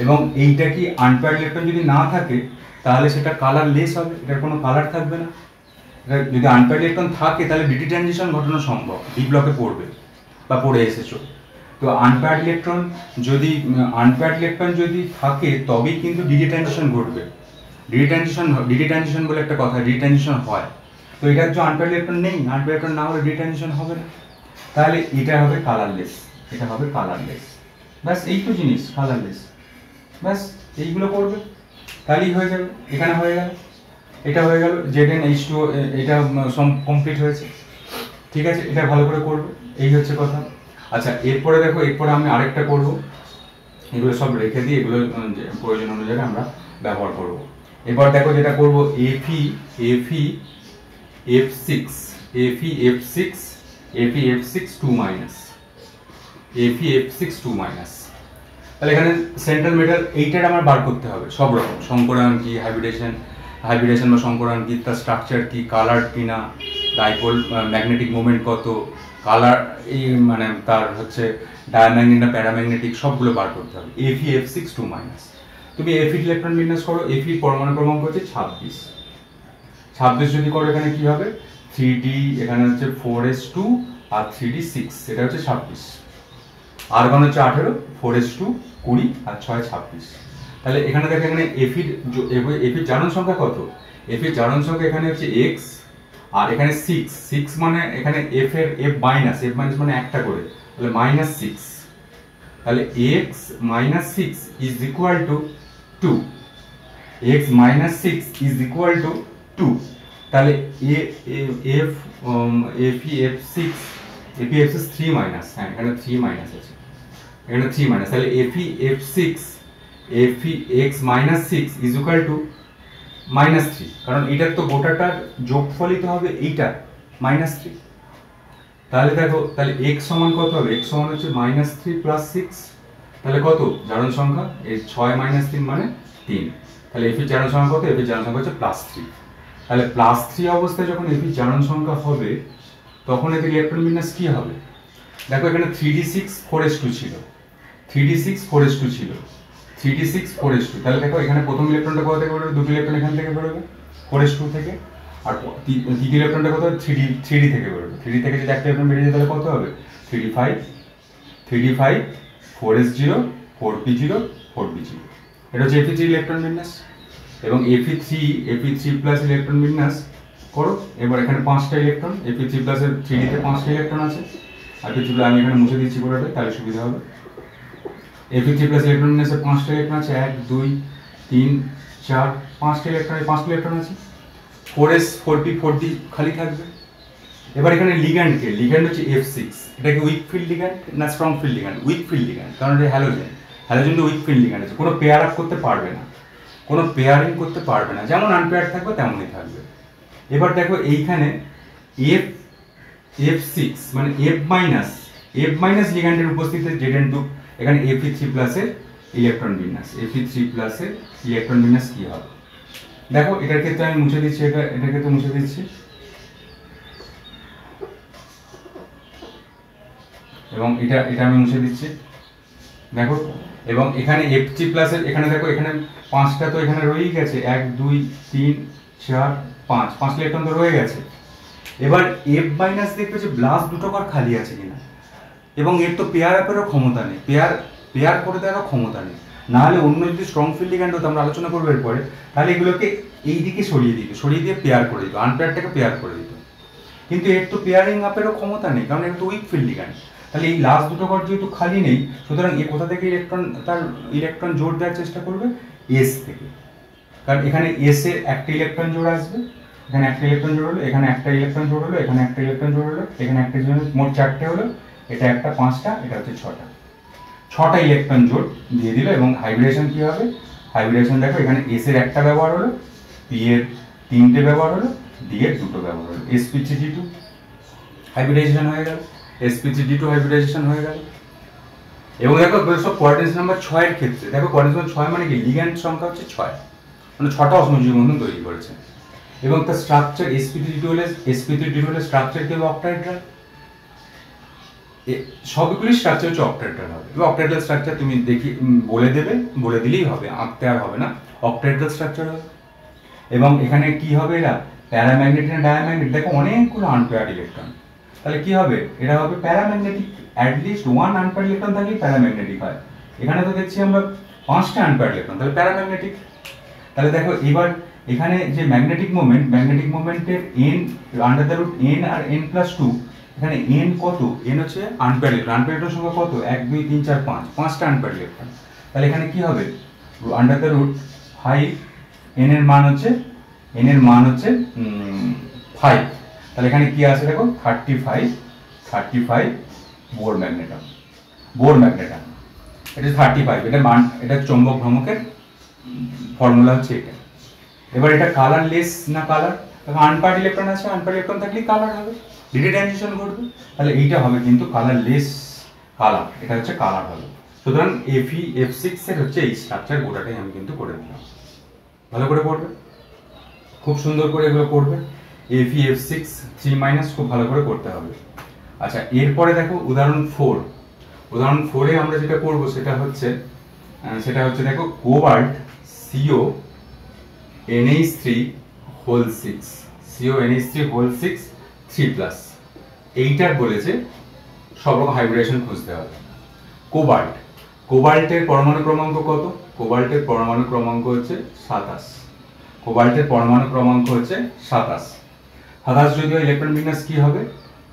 এবং এইটা কি আনপেয়ার্ড ইলেকট্রন যদি না থাকে, তাহলে সেটা কালারলেস হবে, এটার কোনো কালার থাকবে না। যদি আনপেয়ার্ড ইলেকট্রন থাকে তাহলে ডিটি ট্রানজিশন ঘটানো সম্ভব, ডি ব্লকে পড়বে বা পড়ে এসেছো। তো আনপেয়ার্ড ইলেকট্রন যদি থাকে তবেই কিন্তু ডিটি ট্রানজিশন ঘটবে। ডিটি ট্রানজিশন বলে একটা কথা, ডিটি ট্রানজিশন হয়। তো এটার যে আনপেয়ার্ড ইলেকট্রন নেই, আনপেয়ার্ড ইলেকট্রন না হলে ডিটি ট্রানজিশন হবে না, তাহলে এটা হবে কালারলেস, এটা হবে কালারলেস। ব্যাস এই তো জিনিস, কালারলেস। ব্যাস এইগুলো করবে তাহলেই হয়ে যাবে। এখানে হয়ে গেল, এটা হয়ে গেল ZnH2, এটা কমপ্লিট হয়েছে। ঠিক আছে, এটা ভালো করে করবে, এই হচ্ছে কথা। আচ্ছা, এরপরে দেখো, এরপরে আমি আরেকটা করব, এগুলো সব রেখে দিই, এগুলো প্রয়োজন অনুযায়ী আমরা ব্যবহার করব। এবার দেখো যেটা করব, FeF6 2 মাইনাস, FeF6 2 মাইনাস। তাহলে এখানে সেন্ট্রাল মেটাল এইটার আমার বার করতে হবে, সব রকম সংকরায়ন কি, হাইব্রিডেশন বা সংকরায়ন কি, তার স্ট্রাকচার কি, কালার কি না, ডাইপোল ম্যাগনেটিক মোমেন্ট কত, কালার এই মানে তার হচ্ছে ডায়াম্যাগনেটিক না প্যারাম্যাগনেটিক, সবগুলো বার করতে হবে। FeF6 2 minus. তুমি Fe ইলেকট্রন বিন্যাস করো, Fe পরমাণু ক্রমাঙ্ক হচ্ছে 26 যদি করো, এখানে কি হবে 3d, এখানে হচ্ছে 4s2 আর 3d 6, এটা হচ্ছে 26। আর্গন হচ্ছে 18, 4s2 20 আর 6 26। তাহলে এখানে দেখো, এখানে এফির জারণ সংখ্যা কত, এফির জারণ সংখ্যা এখানে হচ্ছে x, আর এখানে 6 মানে এখানে f মাইনাস মানে একটা করে, তাহলে -6। তাহলে x minus 6 is equal to 2, x minus 6 is equal to 2। তাহলে FeF6 3 মাইনাস, হ্যাঁ এখানে 3 মাইনাস আছে, এখানে 3 মাইনাস, তাহলে Fx minus 6 is equal to -3, কারণ এটার তো গোটাটার যোগফলই তো হবে এইটা -3। তাহলে দেখো, তাহলে x সমান কত হবে, x সমান হচ্ছে -3 প্লাস 6, তাহলে কত জারণ সংখ্যা, এই 6 - 3 মানে 3। তাহলে F এর জারণ সংখ্যা কত, F এর জারণ সংখ্যা হচ্ছে +3। তাহলে +3 অবস্থায় যখন F এর জারণ সংখ্যা হবে, তখন এদের ইলেকট্রন বিন্যাস কি হবে? দেখো এখানে 3d6 4s2 ছিল, 3d6 4s2 ছিল, 3d6 4s2। তাহলে দেখো এখানে প্রথম ইলেকট্রনটা কোথা থেকে বেরোবে, দুটো ইলেকট্রন এখান থেকে বেরোবে 4s2 থেকে, আর তৃতীয় ইলেকট্রনটা কত হবে, 3d থেকে বেরোবে। 3d থেকে যদি একটা ইলেকট্রন বেরিয়ে যায় তাহলে কত হবে, 3d5 4s0 4p0 4p0। এটা হচ্ছে Fe3 ইলেকট্রন বিন্যাস। এবং Fe3 প্লাস ইলেকট্রন বিন্যাস করো। এবার এখানে 5টা ইলেকট্রন, Fe3 প্লাসের 3d তে 5টা ইলেকট্রন আছে, আর কিছুগুলো আমি এখানে মুছে দিচ্ছি পুরোটা, তাহলে সুবিধা হবে। Fe3 প্লাস ইলেকট্রন বিন্যাসে 5টা ইলেকট্রন আছে, 1 2 3 4 5টা ইলেকট্রন, 5টা ইলেকট্রন আছে। 4s 4p 4d খালি থাকবে। এবার এখানে লিগ্যান্ড কে, লিগ্যান্ড হচ্ছে F6। এটা কি উইক ফিল্ড লিগ্যান্ড না strong field ligand? Week field ligand, কারণ এটা halogen, halogen week field ligand আছে, কোনো পেয়ার আপ করতে পারবে না, কোনো পেয়ারিং করতে পারবে না, যেমন আনপেয়ার থাকবে তেমনই থাকবে। এবার দেখো এইখানে F6 মানে F মাইনাস লিগ্যান্ডের উপস্থিতিতে Zn2, এখানে Fe3 প্লাসের ইলেকট্রন বিন্যাস, Fe3 প্লাসের ইলেকট্রন বিন্যাস কি হবে দেখো। এটার ক্ষেত্রে আমি মুছে দিচ্ছি, এটার ক্ষেত্রে মুছে দিচ্ছি, এবং এটা আমি মুছে দিচ্ছি দেখো। এবং এখানে F3 প্লাসের, এখানে দেখো এখানে 5টা তো এখানে রয়েই গেছে, 1 2 3 4 5 ইলেকট্রন তো রয়ে গেছে। এবার F মাইনাস দেখবে যে প্লাস দুটো ঘর খালি আছে কিনা, এবং এর তো পেয়ার আপেরও ক্ষমতা নেই, পেয়ার করে দেওয়ারও ক্ষমতা নেই। না হলে অন্য যদি স্ট্রং ফিল্ড লিগ্যান্ড হতো, আমরা আলোচনা করবো এরপরে, তাহলে এগুলোকে এই দিকে সরিয়ে দিয়ে পেয়ার করে দিত, আনপেয়ারটাকে পেয়ার করে দিত। কিন্তু এর তো পেয়ারিং আপেরও ক্ষমতা নেই, কারণ এর তো উইক ফিল্ড লিগ্যান্ড। তাহলে এই লাস্ট দুটো ঘর যেহেতু খালি নেই, সুতরাং এ কোথা থেকে ইলেকট্রন জোর দেওয়ার চেষ্টা করবে, এস থেকে। কারণ এখানে এস এর একটা ইলেকট্রন জোর আসবে, এখানে একটা ইলেকট্রন জোর হলো, এখানে একটা ইলেকট্রন জোর হলো, এখানে একটা ইলেকট্রন জোর হলো, এখানে একটা জোর, মোট 4টে হলো, এটা একটা 5টা, এটা হচ্ছে 6টা ইলেকট্রন জোর দিয়ে দিল। এবং হাইব্রিডেশন কি হবে, হাইব্রিডেশন দেখো এখানে এস এর একটা ব্যবহার হলো, পি এর 3টে ব্যবহার হলো, ডি এর 2টো ব্যবহার হলো, sp3d2 হাইব্রিডাইজেশন হয়ে গেল, sp3d2 হাইব্রিডাইজেশন হয়ে গেল। এবং দেখো সব কোয়ার্ডিনেট নাম্বার 6 এর ক্ষেত্রে, দেখো কোয়ার্ডিনেট নাম্বার 6 মানে কি, লিগ্যান্ড সংখ্যা হচ্ছে 6, মানে 6টা অসমযোজী বন্ধন তৈরি করেছে। এবং তার স্ট্রাকচার sp3d2 হলে স্ট্রাকচার কি হবে, অক্টাহেড্রাল। সবগুলি স্ট্রাকচার হচ্ছে অক্টাহেড্রাল হবে। এবং অক্টাহেড্রাল স্ট্রাকচার তুমি বলে দিলেই হবে, আঁকতে আর হবে না, অক্টাহেড্রাল স্ট্রাকচার হবে। এবং এখানে কি হবে, এরা প্যারাম্যাগনেটিক না ডায়াম্যাগনেটিক, দেখো অনেকগুলো আনপেয়ার্ড ইলেকট্রন, তাহলে কি হবে, এটা হবে paramagnetic. At least one unpaired electron থাকলেই প্যারাম্যাগনেটিক হয়। এখানে তো দেখছি আমরা 5টা আনপেয়ার্ড ইলেকট্রন, তাহলে প্যারাম্যাগনেটিক। তাহলে দেখো এবার এখানে যে ম্যাগনেটিক মোমেন্টের n under the root n আর এন প্লাস 2, এখানে এন কত, এন হচ্ছে আনপেয়ার্ড ইলেকট্রন, আনপেয়ার্ড ইলেকট্রন সংখ্যা কত, 1 2 3 4 5, 5টা আনপেয়ার্ড ইলেকট্রন। তাহলে এখানে কি হবে, আন্ডার দ্য রুট 5, এন এর মান হচ্ছে 5, তাহলে এখানে কি আছে দেখো 35 বোর ম্যাগনেটাম, এটা 35, এটা মান, এটা চৌম্বক ভ্রামকের ফর্মুলা হচ্ছে এটা। এবার এটা কালারলেস না কালার, আনপেয়ার্ড ইলেকট্রন আছে, আনপেয়ার্ড ইলেকট্রন থাকলে কালার হবে, ডিটাইজেশন ঘটবে, তাহলে এইটা হবে কিন্তু কালারলেস কালার, এটা হচ্ছে কালার হবে। সুতরাং Fe(F6) এর হচ্ছে এই স্ট্রাকচার গোটাটাই আমি কিন্তু করে দিলাম। ভালো করে পড়বে, খুব সুন্দর করে এগুলো করবে। Fe(F6) 3- খুব ভালো করে করতে হবে। আচ্ছা, এরপরে দেখো উদাহরণ 4 এ আমরা যেটা করব সেটা হচ্ছে দেখো কোবাল্ট CO NH3 6 3+, এইটার বলেছে সব রকম হাইব্রিডেশন খুঁজতে হবে। কোবাল্টের পরমাণু ক্রমাঙ্ক কত, কোবাল্টের পরমাণু ক্রমাঙ্ক হচ্ছে 27, যদিও ইলেকট্রন বিন্যাস কি হবে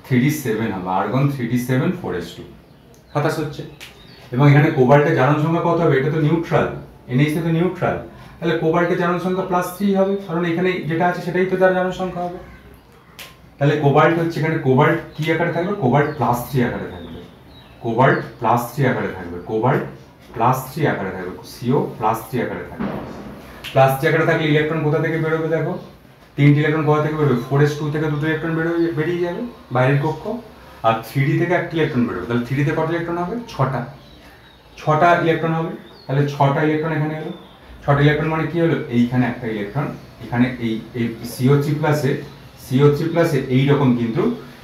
3d7 হবে, আর্গন 3d7 4s2, 27 হচ্ছে। এবং এখানে কোবাল্টের জারণ সংখ্যা কত হবে, এটা তো নিউট্রাল, NH তো নিউট্রাল, তাহলে কোবাল্টের জারণ সংখ্যা +3 হবে, কারণ এখানে যেটা আছে সেটাই তো তার জারণ সংখ্যা হবে। তাহলে কোবাল্ট হচ্ছে, এখানে কোবাল্ট কি আকারে থাকবে, কোবাল্ট +3 আকারে থাকবে, CO +3 আকারে থাকবে। +3 আকারে থাকলে ইলেকট্রন কোথা থেকে বেরোবে, দেখো 3টি ইলেকট্রন কোথা থেকে বেরোবে, 4s2 থেকে 2টো ইলেকট্রন বেরিয়ে যাবে বাইরের কক্ষ, আর 3d থেকে 1টি ইলেকট্রন বেরোবে, তাহলে 3d তে কত ইলেকট্রন হবে, 6টা ইলেকট্রন হবে। তাহলে 6টা ইলেকট্রন এখানে এলো, 6টা ইলেকট্রন মানে কি হলো, এইখানে একটা ইলেকট্রন, এখানে এই CO3+ এইরকম কিন্তু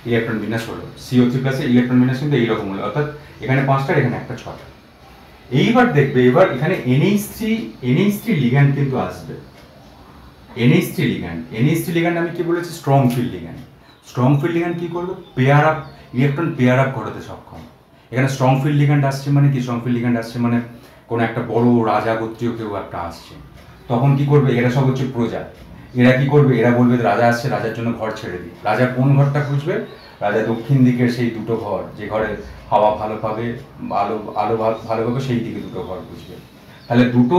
ইলেকট্রন বিন্যাস হলো, CO3+ ইলেকট্রন বিন্যাস কিন্তু এইরকম হলো, অর্থাৎ এখানে 5টা, এখানে একটা 6টা। এইবার দেখবে, এবার এখানে NH3 লিগ্যান্ড কিন্তু আসবে, NH3 লিগ্যান্ড আমি কি বলেছি, স্ট্রং ফিল্ড লিগ্যান্ড কি করবে, ইলেকট্রন পেয়ার আপ ঘটাতে সক্ষম। এখানে স্ট্রং ফিল্ড লিগ্যান্ড আসছে মানে কি, মানে কোনো একটা বড় রাজা গোত্রীয় কেউ একটা আসছে, তখন কি করবে, এরা সব হচ্ছে প্রজা, এরা কি করবে, এরা বলবে রাজা আসছে, রাজার জন্য ঘর ছেড়ে দিই। রাজা কোন ঘরটা খুঁজবে, রাজা দক্ষিণ দিকের সেই দুটো ঘর, যে ঘরে হাওয়া ভালো পাবে, আলো ভালো পাবে, সেই দিকে দুটো ঘর খুঁজবে। তাহলে দুটো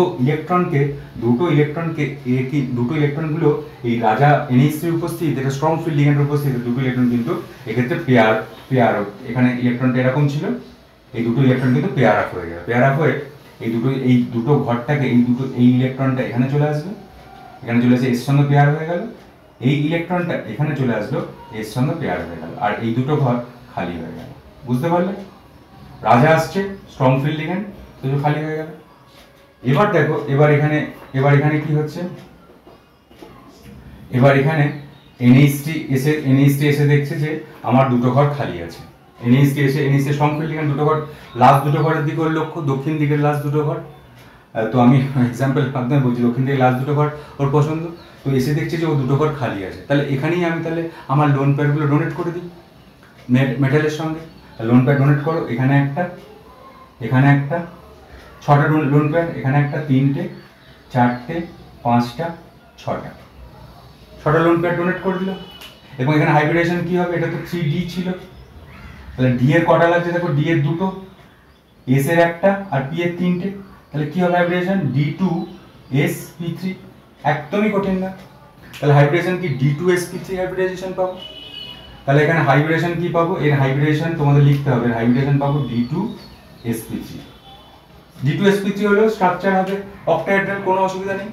ইলেকট্রনগুলো এই রাজা NH3 উপস্থিত, এটা স্ট্রং ফিল্ড লিগ্যান্ডের উপস্থিত, দুটো ইলেকট্রন কিন্তু এক্ষেত্রে পেয়ার, এখানে ইলেকট্রনটা এরকম ছিল, এই দুটো ইলেকট্রন কিন্তু পেয়ার আপ হয়ে যাবে, এই দুটো ঘরটাকে, এই ইলেকট্রনটা এখানে চলে আসবে, এর সঙ্গে পেয়ার হয়ে গেল, এই ইলেকট্রনটা এখানে চলে আসলো, এর সঙ্গে পেয়ার হয়ে গেল, আর এই দুটো ঘর খালি হয়ে গেল। বুঝতে পারলে, রাজা আসছে, স্ট্রং ফিল্ড লিগ্যান্ড, তো খালি হয়ে গেল। এবার দেখো, এবার এখানে কি হচ্ছে, এবার এখানে NH3 এসে দেখছে যে আমার দুটো ঘর খালি আছে, NH3 স্ট্রং ফিল্ড লিগ্যান্ড, দুটো ঘর, লাস্ট দুটো ঘরের দিকে ওর লক্ষ্য, দক্ষিণ দিকের লাস্ট দুটো ঘর, তো আমি এক্সাম্পল মাধ্যমে বলছি, দক্ষিণ দিকে লাস্ট দুটো ঘর ওর পছন্দ, তো এসে দেখছে যে ও দুটো ঘর খালি আছে, তাহলে এখানেই আমি তাহলে আমার লোন পেয়ারগুলো ডোনেট করে দিই মেটালের সঙ্গে। লোন পেয়ার ডোনেট করো, এখানে একটা, 6টা লোন পেয়ার, এখানে একটা, 3টে 4টে 5টা 6টা লোন পেয়ার ডোনেট করে দিল। এবং এখানে হাইব্রিডেশন কি হবে, এটা তো 3D ছিল, তাহলে D এর কটা লাগছে, দেখো D এর দুটো, S এর একটা, আর P এর 3টে, তাহলে কি হবে হাইব্রিডেশন, D2sp3, একদমই কঠিন না। তাহলে হাইব্রিডেশন কি, D2sp3 হাইব্রিডেশন পাবো। তাহলে এখানে হাইব্রিডেশন কি পাবো, এর হাইব্রিডেশন তোমাদের লিখতে হবে, হাইব্রিডেশন পাবো D2sp3 হলো স্ট্রাকচার হবে অক্টাহেড্রাল, কোনো অসুবিধা নেই।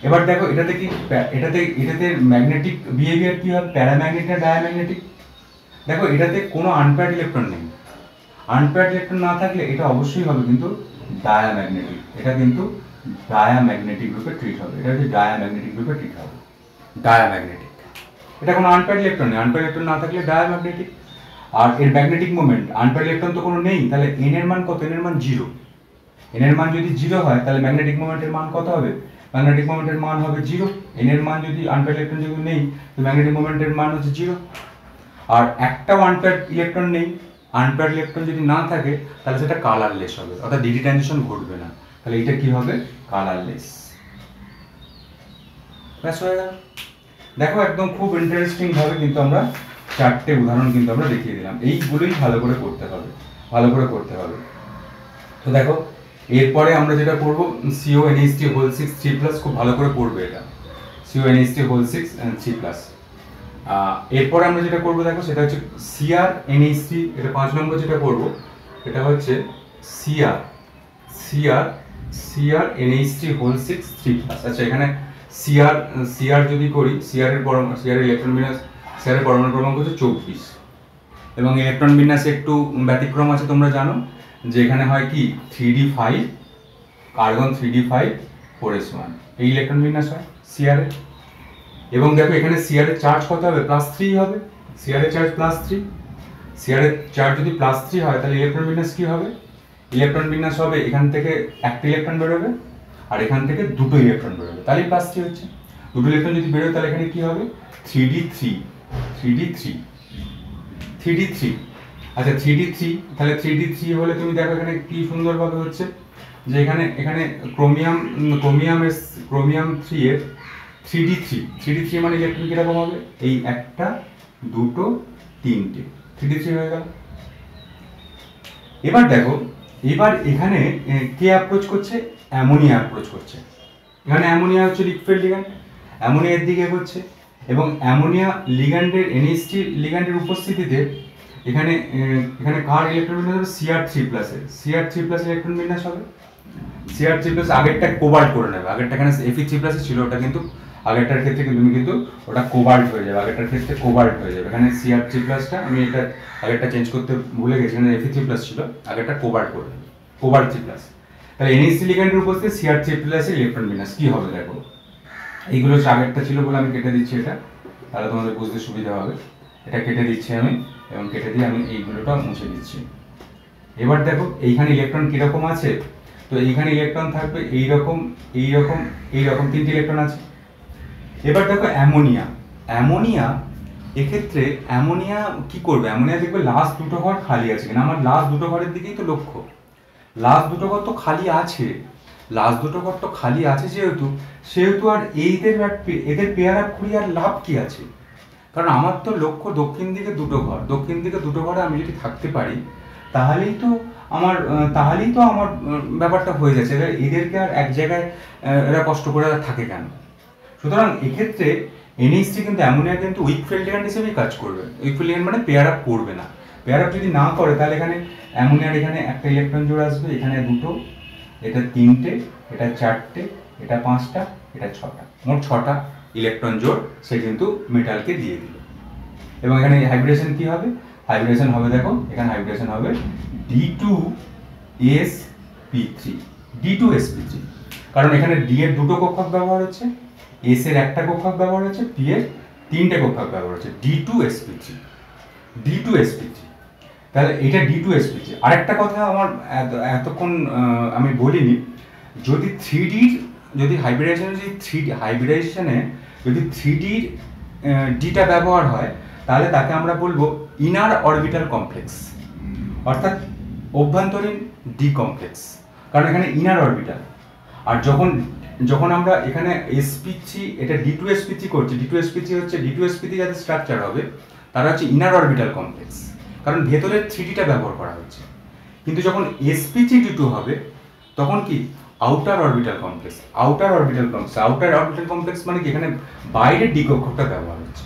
এবার দেখো এটাতে ম্যাগনেটিক বিহেভিয়ার কি হবে, প্যারাম্যাগনেটিক না ডায়াম্যাগনেটিক, দেখো এটাতে কোনো আনপেয়ার্ড ইলেকট্রন নেই, আনপেয়ার্ড ইলেকট্রন না থাকলে এটা অবশ্যই হবে কিন্তু ডায়াম্যাগনেটিক, এটা কিন্তু ডায়াম্যাগনেটিক রূপে ট্রিট হবে, ডায়াম্যাগনেটিক, এটা কোনো আনপেয়ার্ড ইলেকট্রন নেই, আনপেয়ার্ড ইলেকট্রন না থাকলে ডায়াম্যাগনেটিক। আর এর ম্যাগনেটিক মোমেন্ট, আনপেয়ার্ড ইলেকট্রন তো কোনো নেই, তাহলে n এর মান কত, n এর মান 0, n এর মান যদি 0 হয় তাহলে ম্যাগনেটিক মোমেন্টের মান কত হবে, ম্যাগনেটিক মোমেন্টের মান হবে 0। n এর মান যদি আনপেয়ার্ড ইলেকট্রন যদি নেই তো ম্যাগনেটিক মোমেন্টের মান হচ্ছে 0। আর একটাও আনপেয়ার্ড ইলেকট্রন নেই, আনপেয়ার্ড ইলেকট্রন যদি না থাকে তাহলে সেটা কালারলেস হবে, অর্থাৎ ডিডি ট্রানজিশন ঘটবে না। তাহলে এটা কি হবে? কালারলেস। ব্যাস হয়ে গেল। দেখো একদম খুব ইন্টারেস্টিং ভাবে কিন্তু আমরা 4টে উদাহরণ কিন্তু আমরা দেখিয়ে দিলাম। এইগুলোই ভালো করে করতে হবে, ভালো করে করতে হবে। তো দেখো এরপরে আমরা যেটা করব CONH3 3+, খুব ভালো করে পড়বে এটা, CONH3 3+। এরপরে আমরা যেটা করব দেখো সেটা হচ্ছে CrNH3, এটা 5 নম্বর যেটা করব এটা হচ্ছে CrNH3 3+। আচ্ছা এখানে Cr যদি করি, Cr এর ইলেকট্রন বিন্যাস, Cr এর পরমাণু ক্রমাঙ্ক হচ্ছে 24 এবং ইলেকট্রন বিন্যাসে একটু ব্যতিক্রম আছে, তোমরা জানো যে এখানে হয় কি 3d5 কার্বন 3d5 4s1, এই ইলেকট্রন বিন্যাস হয় Cr এর। এবং দেখো এখানে Cr এর চার্জ কত হবে? +3 হবে। Cr এর চার্জ +3, Cr এর চার্জ যদি +3 হয় তাহলে ইলেকট্রন বিন্যাস কি হবে? ইলেকট্রন বিন্যাস হবে এখান থেকে একটা ইলেকট্রন বেরোবে আর এখান থেকে দুটো ইলেকট্রন বেরোবে, তাহলে +3 হচ্ছে। দুটো ইলেকট্রন যদি বেরোয় তাহলে এখানে কি হবে? 3d3। আচ্ছা 3d3, তাহলে 3d3 হলে তুমি দেখো এখানে কি সুন্দরভাবে হচ্ছে যে এখানে ক্রোমিয়াম 3 এর 3d3 মানে ইলেকট্রন কিরকম হবে? এই একটা, দুটো, তিনটে, 3d3 হয়ে গেল। এবার দেখো এবার এখানে কে অ্যাপ্রোচ করছে? অ্যামোনিয়া অ্যাপ্রোচ করছে। এখানে অ্যামোনিয়া হচ্ছে লিকুইড লিগ্যান্ড, অ্যামোনিয়ার দিকে এগোচ্ছে এবং অ্যামোনিয়া লিগ্যান্ডের NH3 লিগ্যান্ডের উপস্থিতিতে এখানে কার ইলেকট্রন বিন্যাস হবে? Cr3+। Cr3+ ইলেকট্রন বিন্যাস হবে। Cr3+ আগেরটা কোবাল্ট করে নেবে, আগেরটা এখানে Fe3+ ছিল, ওটা কিন্তু আগেরটার ক্ষেত্রে কিন্তু ওটা কোবাল্ট হয়ে যাবে, আগেরটার ক্ষেত্রে কোবাল্ট হয়ে যাবে। এখানে Cr3+টা আমি এটা আগেরটা চেঞ্জ করতে ভুলে গেছি, এখানে Fe3+ ছিল, আগেরটা কোবাল্ট করে দেবে, কোবাল্ট 3+। তাহলে NH3 লিগ্যান্ডের উপস্থিতি Cr3+ এর ইলেকট্রন বিন্যাস কি হবে দেখো। এইগুলো আগেরটা ছিল বলে আমি কেটে দিচ্ছি এটা, তাহলে তোমাদের বুঝতে সুবিধা হবে। এটা কেটে দিচ্ছি আমি এবং কেটে দিয়ে আমি এইগুলোটা মুছে দিচ্ছি। এবার দেখো এইখানে ইলেকট্রন কিরকম আছে, তো এইখানে ইলেকট্রন থাকবে এইরকম এইরকম এইরকম, 3টে ইলেকট্রন আছে। এবার দেখো অ্যামোনিয়া এক্ষেত্রে অ্যামোনিয়া কি করবে? অ্যামোনিয়া দেখবে লাস্ট দুটো ঘর খালি আছে কিনা। আমার লাস্ট দুটো ঘরের দিকেই তো লক্ষ্য, লাস্ট দুটো ঘর তো খালি আছে, লাস্ট দুটো ঘর তো খালি আছে সেহেতু আর এদের পেয়ার আপ করি আর লাভ কি আছে? কারণ আমার তো লক্ষ্য দক্ষিণ দিকে দুটো ঘরে আমি যদি থাকতে পারি তাহলেই তো আমার ব্যাপারটা হয়ে যাচ্ছে। এদেরকে আর এক জায়গায় এরা কষ্ট করে থাকে কেন? সুতরাং এক্ষেত্রে NH3 কিন্তু অ্যামোনিয়া কিন্তু উইক ফিল্ড লিগ্যান্ড হিসেবেই কাজ করবে। উইক ফিল্ড লিগ্যান্ড মানে পেয়ার আপ করবে না। পেয়ার আপ যদি না করে তাহলে এখানে অ্যামোনিয়ার এখানে একটা ইলেকট্রন জোড় আসবে, এখানে দুটো, এটা 3টে, এটা 4টে, এটা 5টা, এটা 6টা, মোট 6টা ইলেকট্রন জোড় সে কিন্তু মেটালকে দিয়ে দিল। এবং এখানে হাইব্রিডেশন কি হবে? হাইব্রিডেশন হবে দেখো, এখানে হাইব্রিডেশন হবে D2sp3, কারণ এখানে D এর দুটো কক্ষক ব্যবহার হচ্ছে, S এর একটা কক্ষক ব্যবহার হচ্ছে, P এর 3টে কক্ষক ব্যবহার হচ্ছে, D2sp3। তাহলে এটা D2sp3। আরেকটা কথা আমার এতক্ষণ আমি বলিনি, যদি 3D যদি হাইব্রিডাইজেশনে যদি 3D ডিটা ব্যবহার হয় তাহলে তাকে আমরা বলবো ইনার অরবিটাল কমপ্লেক্স, অর্থাৎ অভ্যন্তরীণ ডি কমপ্লেক্স, কারণ এখানে ইনার অরবিটাল। আর যখন আমরা এখানে sp3 এটা D2sp3 করছি, D2sp3 হচ্ছে D2sp3 যাদের স্ট্রাকচার হবে তারা হচ্ছে ইনার অরবিটাল কমপ্লেক্স, কারণ ভেতরের 3Dটা ব্যবহার করা হচ্ছে। কিন্তু যখন sp3d2 হবে তখন কি outer orbital complex. Outer orbital complex মানে কি এখানে বাইরের ডি কক্ষকটা ব্যবহার হচ্ছে।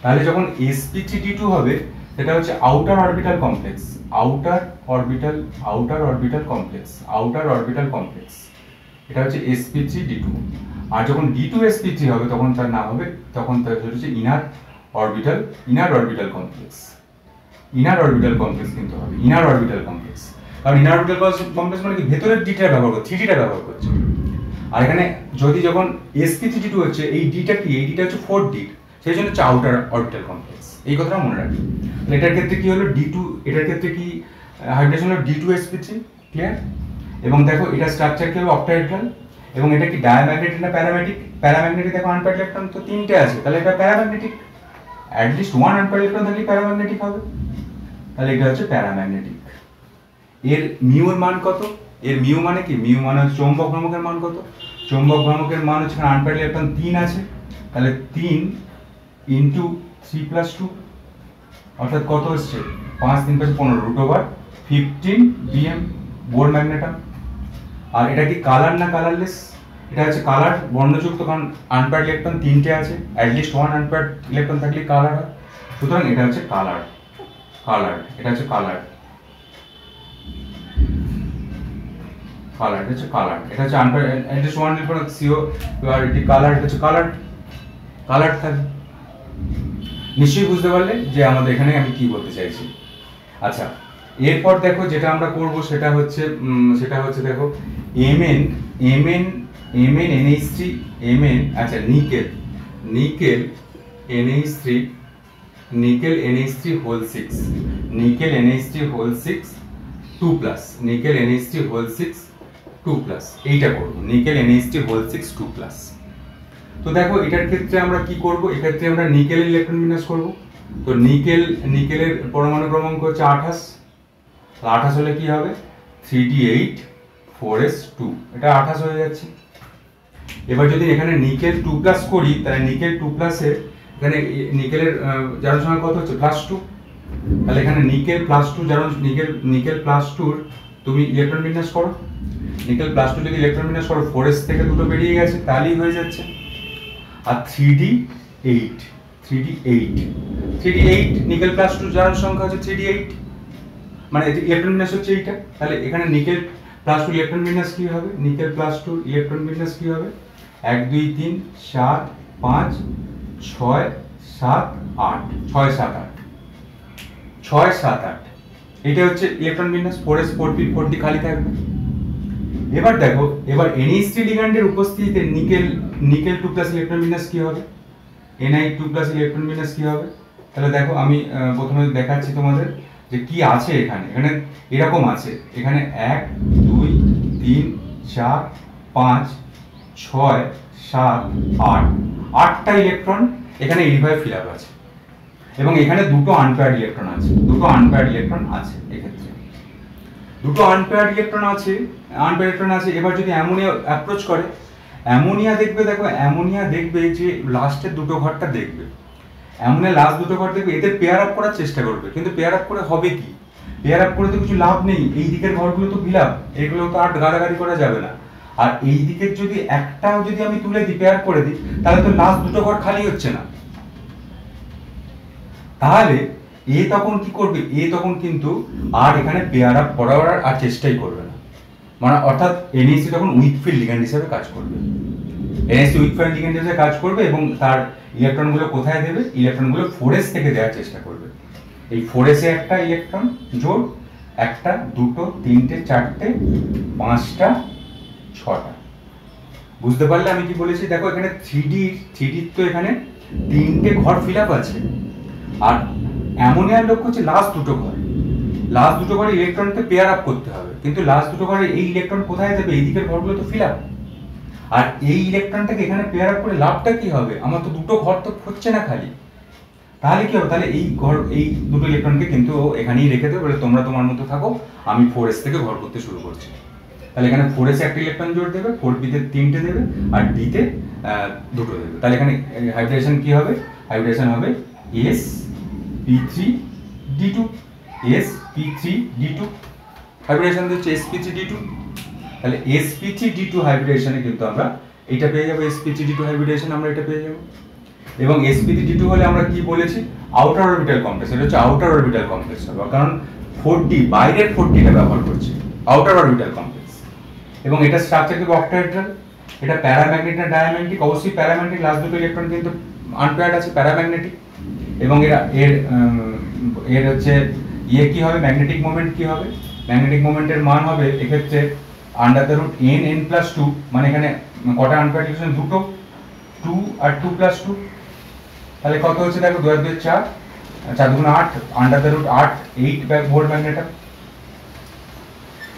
তাহলে যখন sp3d2 হবে সেটা হচ্ছে outer orbital complex, outer orbital complex, এটা হচ্ছে sp3d2। আর যখন D2sp3 হবে তখন তার নাম হবে, তখন তার হচ্ছে inner orbital complex. Inner orbital complex কিন্তু হবে ইনার অরবিটাল কমপ্লেক্স, কারণ ইনার অরবিটাল কমপ্লেক্স মানে কি ভেতরের ডিটা ব্যবহার করছে, 3Dটা ব্যবহার করছে। আর এখানে যখন sp3d2 হচ্ছে এই ডিটা কি, এই ডিটা হচ্ছে 4D, সেই জন্য হচ্ছে আউটার অরবিটাল কমপ্লেক্স। এই কথাটা মনে রাখবে। এটার ক্ষেত্রে কি হলো D2, এটার ক্ষেত্রে কি হাইব্রিডেশন হলো D2sp3, ক্লিয়ার? এবং দেখো এটা স্ট্রাকচার কি হবে অক্টাহেড্রাল, এবং এটা কি ডায়াম্যাগনেটিক না প্যারাম্যাগনেটিক? প্যারাম্যাগনেটিক দেখো আনপেয়ার্ড ইলেকট্রন তো 3টে আছে, তাহলে এটা paramagnetic. At least 1 unpaired electron থাকলে প্যারাম্যাগনেটিক হবে, তাহলে এটা হচ্ছে প্যারাম্যাগনেটিক। এর মিউ এর মান কত? এর মিউ মানে কি? মিউ মানে হচ্ছে চৌম্বক ভ্রামকের মান কত? চৌম্বক ভ্রামকের মান হচ্ছে আনপেয়ার্ড ইলেকট্রন 3 আছে, তাহলে 3 ইন্টু 3+2 অর্থাৎ কত হচ্ছে? 5 3 5 15 √15 bm বোর ম্যাগনেটাম। আর এটা কি কালার না কালারলেস? এটা হচ্ছে কালার, বর্ণযুক্ত, কারণ আনপেয়ার্ড ইলেকট্রন 3টে আছে, অ্যাট লিস্ট 1 আনপেয়ার্ড ইলেকট্রন থাকলে কালার হয়, সুতরাং এটা হচ্ছে কালার। কালার, এটা হচ্ছে কালার। কালার, এটা হচ্ছে কালার। এটা হচ্ছে আনপেয়ার্ড, অ্যাট লিস্ট 1 ইলেকট্রন সিও, আর এটি কালার, এটা হচ্ছে কালার। কালার থাকবে। নিশ্চয়ই বুঝতে পারলে যে আমাদের এখানে আমি কি বলতে চাইছি। আচ্ছা, এরপর দেখো যেটা আমরা করব সেটা হচ্ছে দেখো NH3 আচ্ছা নিকেল NH3 হোল 6 2+, এইটা করব, নিকেল NH3 হোল 6 2+। তো দেখো এটার ক্ষেত্রে আমরা কি করব? এক্ষেত্রে আমরা নিকেলের ইলেকট্রন বিন্যাস করব। তো নিকেলের পরমাণু ক্রমাঙ্ক হচ্ছে 28, 28 হলে কি হবে? 3d8 4s2, এটা 28 হয়ে যাচ্ছে। এবার যদি এখানে নিকেল 2+ করি, তাহলে নিকেল 2+ এর এখানে নিকেলের জারণ সংখ্যা কত হচ্ছে? +2, তাহলে এখানে নিকেল +2 জারণ নিকেল +2 তুমি ইলেকট্রন বিন্যাস করো। নিকেল +2 যদি ইলেকট্রন বিন্যাস করো, 4s থেকে দুটো বেরিয়ে গেছে, তাহলেই হয়ে যাচ্ছে। আর 3d8 নিকেল +2 জারণ সংখ্যা হচ্ছে 3d8, মানে ইলেকট্রন বিন্যাস হচ্ছে এইটা। তাহলে এখানে নিকেল +2 ইলেকট্রন বিন্যাস কি হবে? নিকেল +2 ইলেকট্রন বিন্যাস কি হবে? 1 2 3 4 5 6 7 8 6 7 8 6 7 8, এটা হচ্ছে ইলেকট্রন বিন্যাস। 4s 4p খালি থাকবে। এবার দেখো, এবার NH3 লিগ্যান্ডের উপস্থিতিতে নিকেল 2+ ইলেকট্রন বিন্যাস কি হবে? Ni2+ ইলেকট্রন বিন্যাস কি হবে? তাহলে দেখো আমি প্রথমে দেখাচ্ছি তোমাদের যে কি আছে এখানে। এখানে এরকম আছে, এখানে 1 2 3 4 5 6 7 8 8টা ইলেকট্রন এখানে এইভাবে ফিল আপ আছে, এবং এখানে দুটো আনপেয়ার্ড ইলেকট্রন আছে। এক্ষেত্রে দুটো আনপেয়ার্ড ইলেকট্রন আছে। এবার যদি অ্যামোনিয়া অ্যাপ্রোচ করে, অ্যামোনিয়া দেখবে যে লাস্টের দুটো ঘরটা দেখবে, লাস্ট দুটো ঘর দেখবে, এদের পেয়ার আপ করার চেষ্টা করবে, কিন্তু পেয়ার আপ করে হবে কি? পেয়ার আপ করে তো কিছু লাভ নেই, এই দিকের ঘরগুলো তো ফিল আপ, এগুলো তো আর গাড়াগাড়ি করা যাবে না। আর এই দিকের যদি একটাও যদি আমি তুলে দিই, পেয়ার করে দিই, তাহলে তো লাস্ট দুটো ঘর খালি হচ্ছে না। তাহলে এ তখন কি করবে? তখন কিন্তু আর এখানে পেয়ার আপ করার আর চেষ্টাই করবে না, মানে অর্থাৎ NH3 তখন উইক ফিল্ড লিগ্যান্ড হিসেবে কাজ করবে। এবং তার ইলেকট্রনগুলো কোথায় দেবে? ইলেকট্রনগুলো 4s থেকে দেওয়ার চেষ্টা করবে। এই 4s এ একটা ইলেকট্রন জোড়, একটা দুটো তিনটে চারটে পাঁচটা ছটা। বুঝতে পারলে আমি কি বলেছি? দেখো এখানে 3d তো এখানে তিনটে ঘর ফিল আপ আছে, আর অ্যামোনিয়ার লক্ষ্য হচ্ছে লাস্ট দুটো ঘরে ইলেকট্রনকে পেয়ার আপ করতে হবে, কিন্তু লাস্ট দুটো ঘরে এই ইলেকট্রন কোথায় দেবে? এই দিকের ঘরগুলো তো ফিল আপ, আর এই ইলেকট্রনটাকে এখানে পেয়ার আপ করে লাভটা কি হবে? আমার তো দুটো ঘর তো হচ্ছে না খালি, তাহলে কি হবে? তাহলে এই দুটো ইলেকট্রনকে কিন্তু এখানেই রেখে দেবে, বলে তোমরা তোমার মতো থাকো, আমি 4s থেকে ঘর করতে শুরু করছি। তাহলে এখানে 4s একটা ইলেকট্রন জোড় দেবে, 4p তে 3টে দেবে, আর d তে দুটো দেবে। তাহলে এখানে হাইব্রিডেশন কি হবে? হাইব্রিডেশন হবে sp3d2, হাইব্রিডেশন হচ্ছে sp3d2। তাহলে sp3d2 হাইব্রিডেশনে কিন্তু আমরা এটা পেয়ে যাবো, sp3d2 হাইব্রিডেশন আমরা এটা পেয়ে যাবো। এবং sp3d2 হলে আমরা কি বলেছি? আউটার অরবিটাল কমপ্লেক্স, এটা হচ্ছে আউটার অরবিটাল কমপ্লেক্স হবে, কারণ 4d বাইরের 4dটা ব্যবহার করছে, আউটার অরবিটাল কমপ্লেক্স। এবং এটা স্ট্রাকচার কি অক্টাহেড্রাল, এটা প্যারাম্যাগনেটিক না ডায়াম্যাগনেটিক? অবশ্যই প্যারাম্যাগনেটিক, লাস্ট দুটো ইলেকট্রন কিন্তু আনপেয়ার্ড আছে, প্যারাম্যাগনেটিক। এবং এর হচ্ছে কি হবে? ম্যাগনেটিক মোমেন্ট কি হবে? ম্যাগনেটিক মোমেন্টের মান হবে এক্ষেত্রে √n+2, মানে এখানে কটা আনপেয়ার্ড ইলেকট্রন? দুটো, 2 আর 2+2, তাহলে কত হচ্ছে? দেখো 2 আর 2 4, 4 2 8, √8 8 ভোল্ট ম্যাগনেটাম।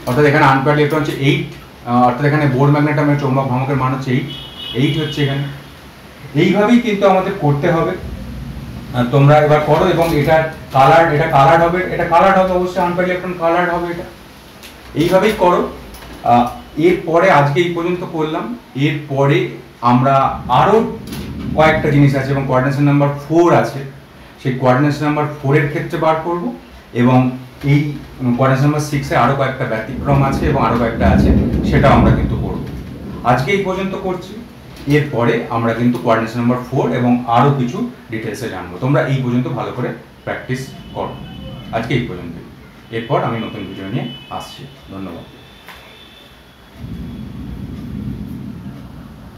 অর্থাৎ এখানে আনপেয়ার্ড ইলেকট্রন হচ্ছে 8 অর্থাৎ এখানে বোর ম্যাগনেটামের চৌম্বক ভ্রামকের মান হচ্ছে 8 হচ্ছে এখানে। এইভাবেই কিন্তু আমাদের করতে হবে। তোমরা এবার করো, এবং এটা কালার হবে, অবশ্যই আনপ্যাড ইলেকট্রন কালার হবে এটা। এইভাবেই করো। এরপরে আজকে এই পর্যন্ত করলাম। এরপরে আমরা আরও কয়েকটা জিনিস আছে এবং কোঅর্ডিনেশন নাম্বার 4 আছে, সেই কোঅর্ডিনেশন নাম্বার 4 এর ক্ষেত্রে বার করব, এবং এই কোঅর্ডিনেশন নাম্বার 6 এ আরও কয়েকটা ব্যতিক্রম আছে এবং আরও কয়েকটা আছে, সেটাও আমরা কিন্তু করব। আজকে এই পর্যন্ত করছি। এরপরে আমরা কিন্তু কোঅর্ডিনেশন নাম্বার 4 এবং আরও কিছু ডিটেলসে জানবো। তোমরা এই পর্যন্ত ভালো করে প্র্যাকটিস করো। আজকে এই পর্যন্ত। এরপর আমি নতুন ভিডিও নিয়ে আসছি। ধন্যবাদ।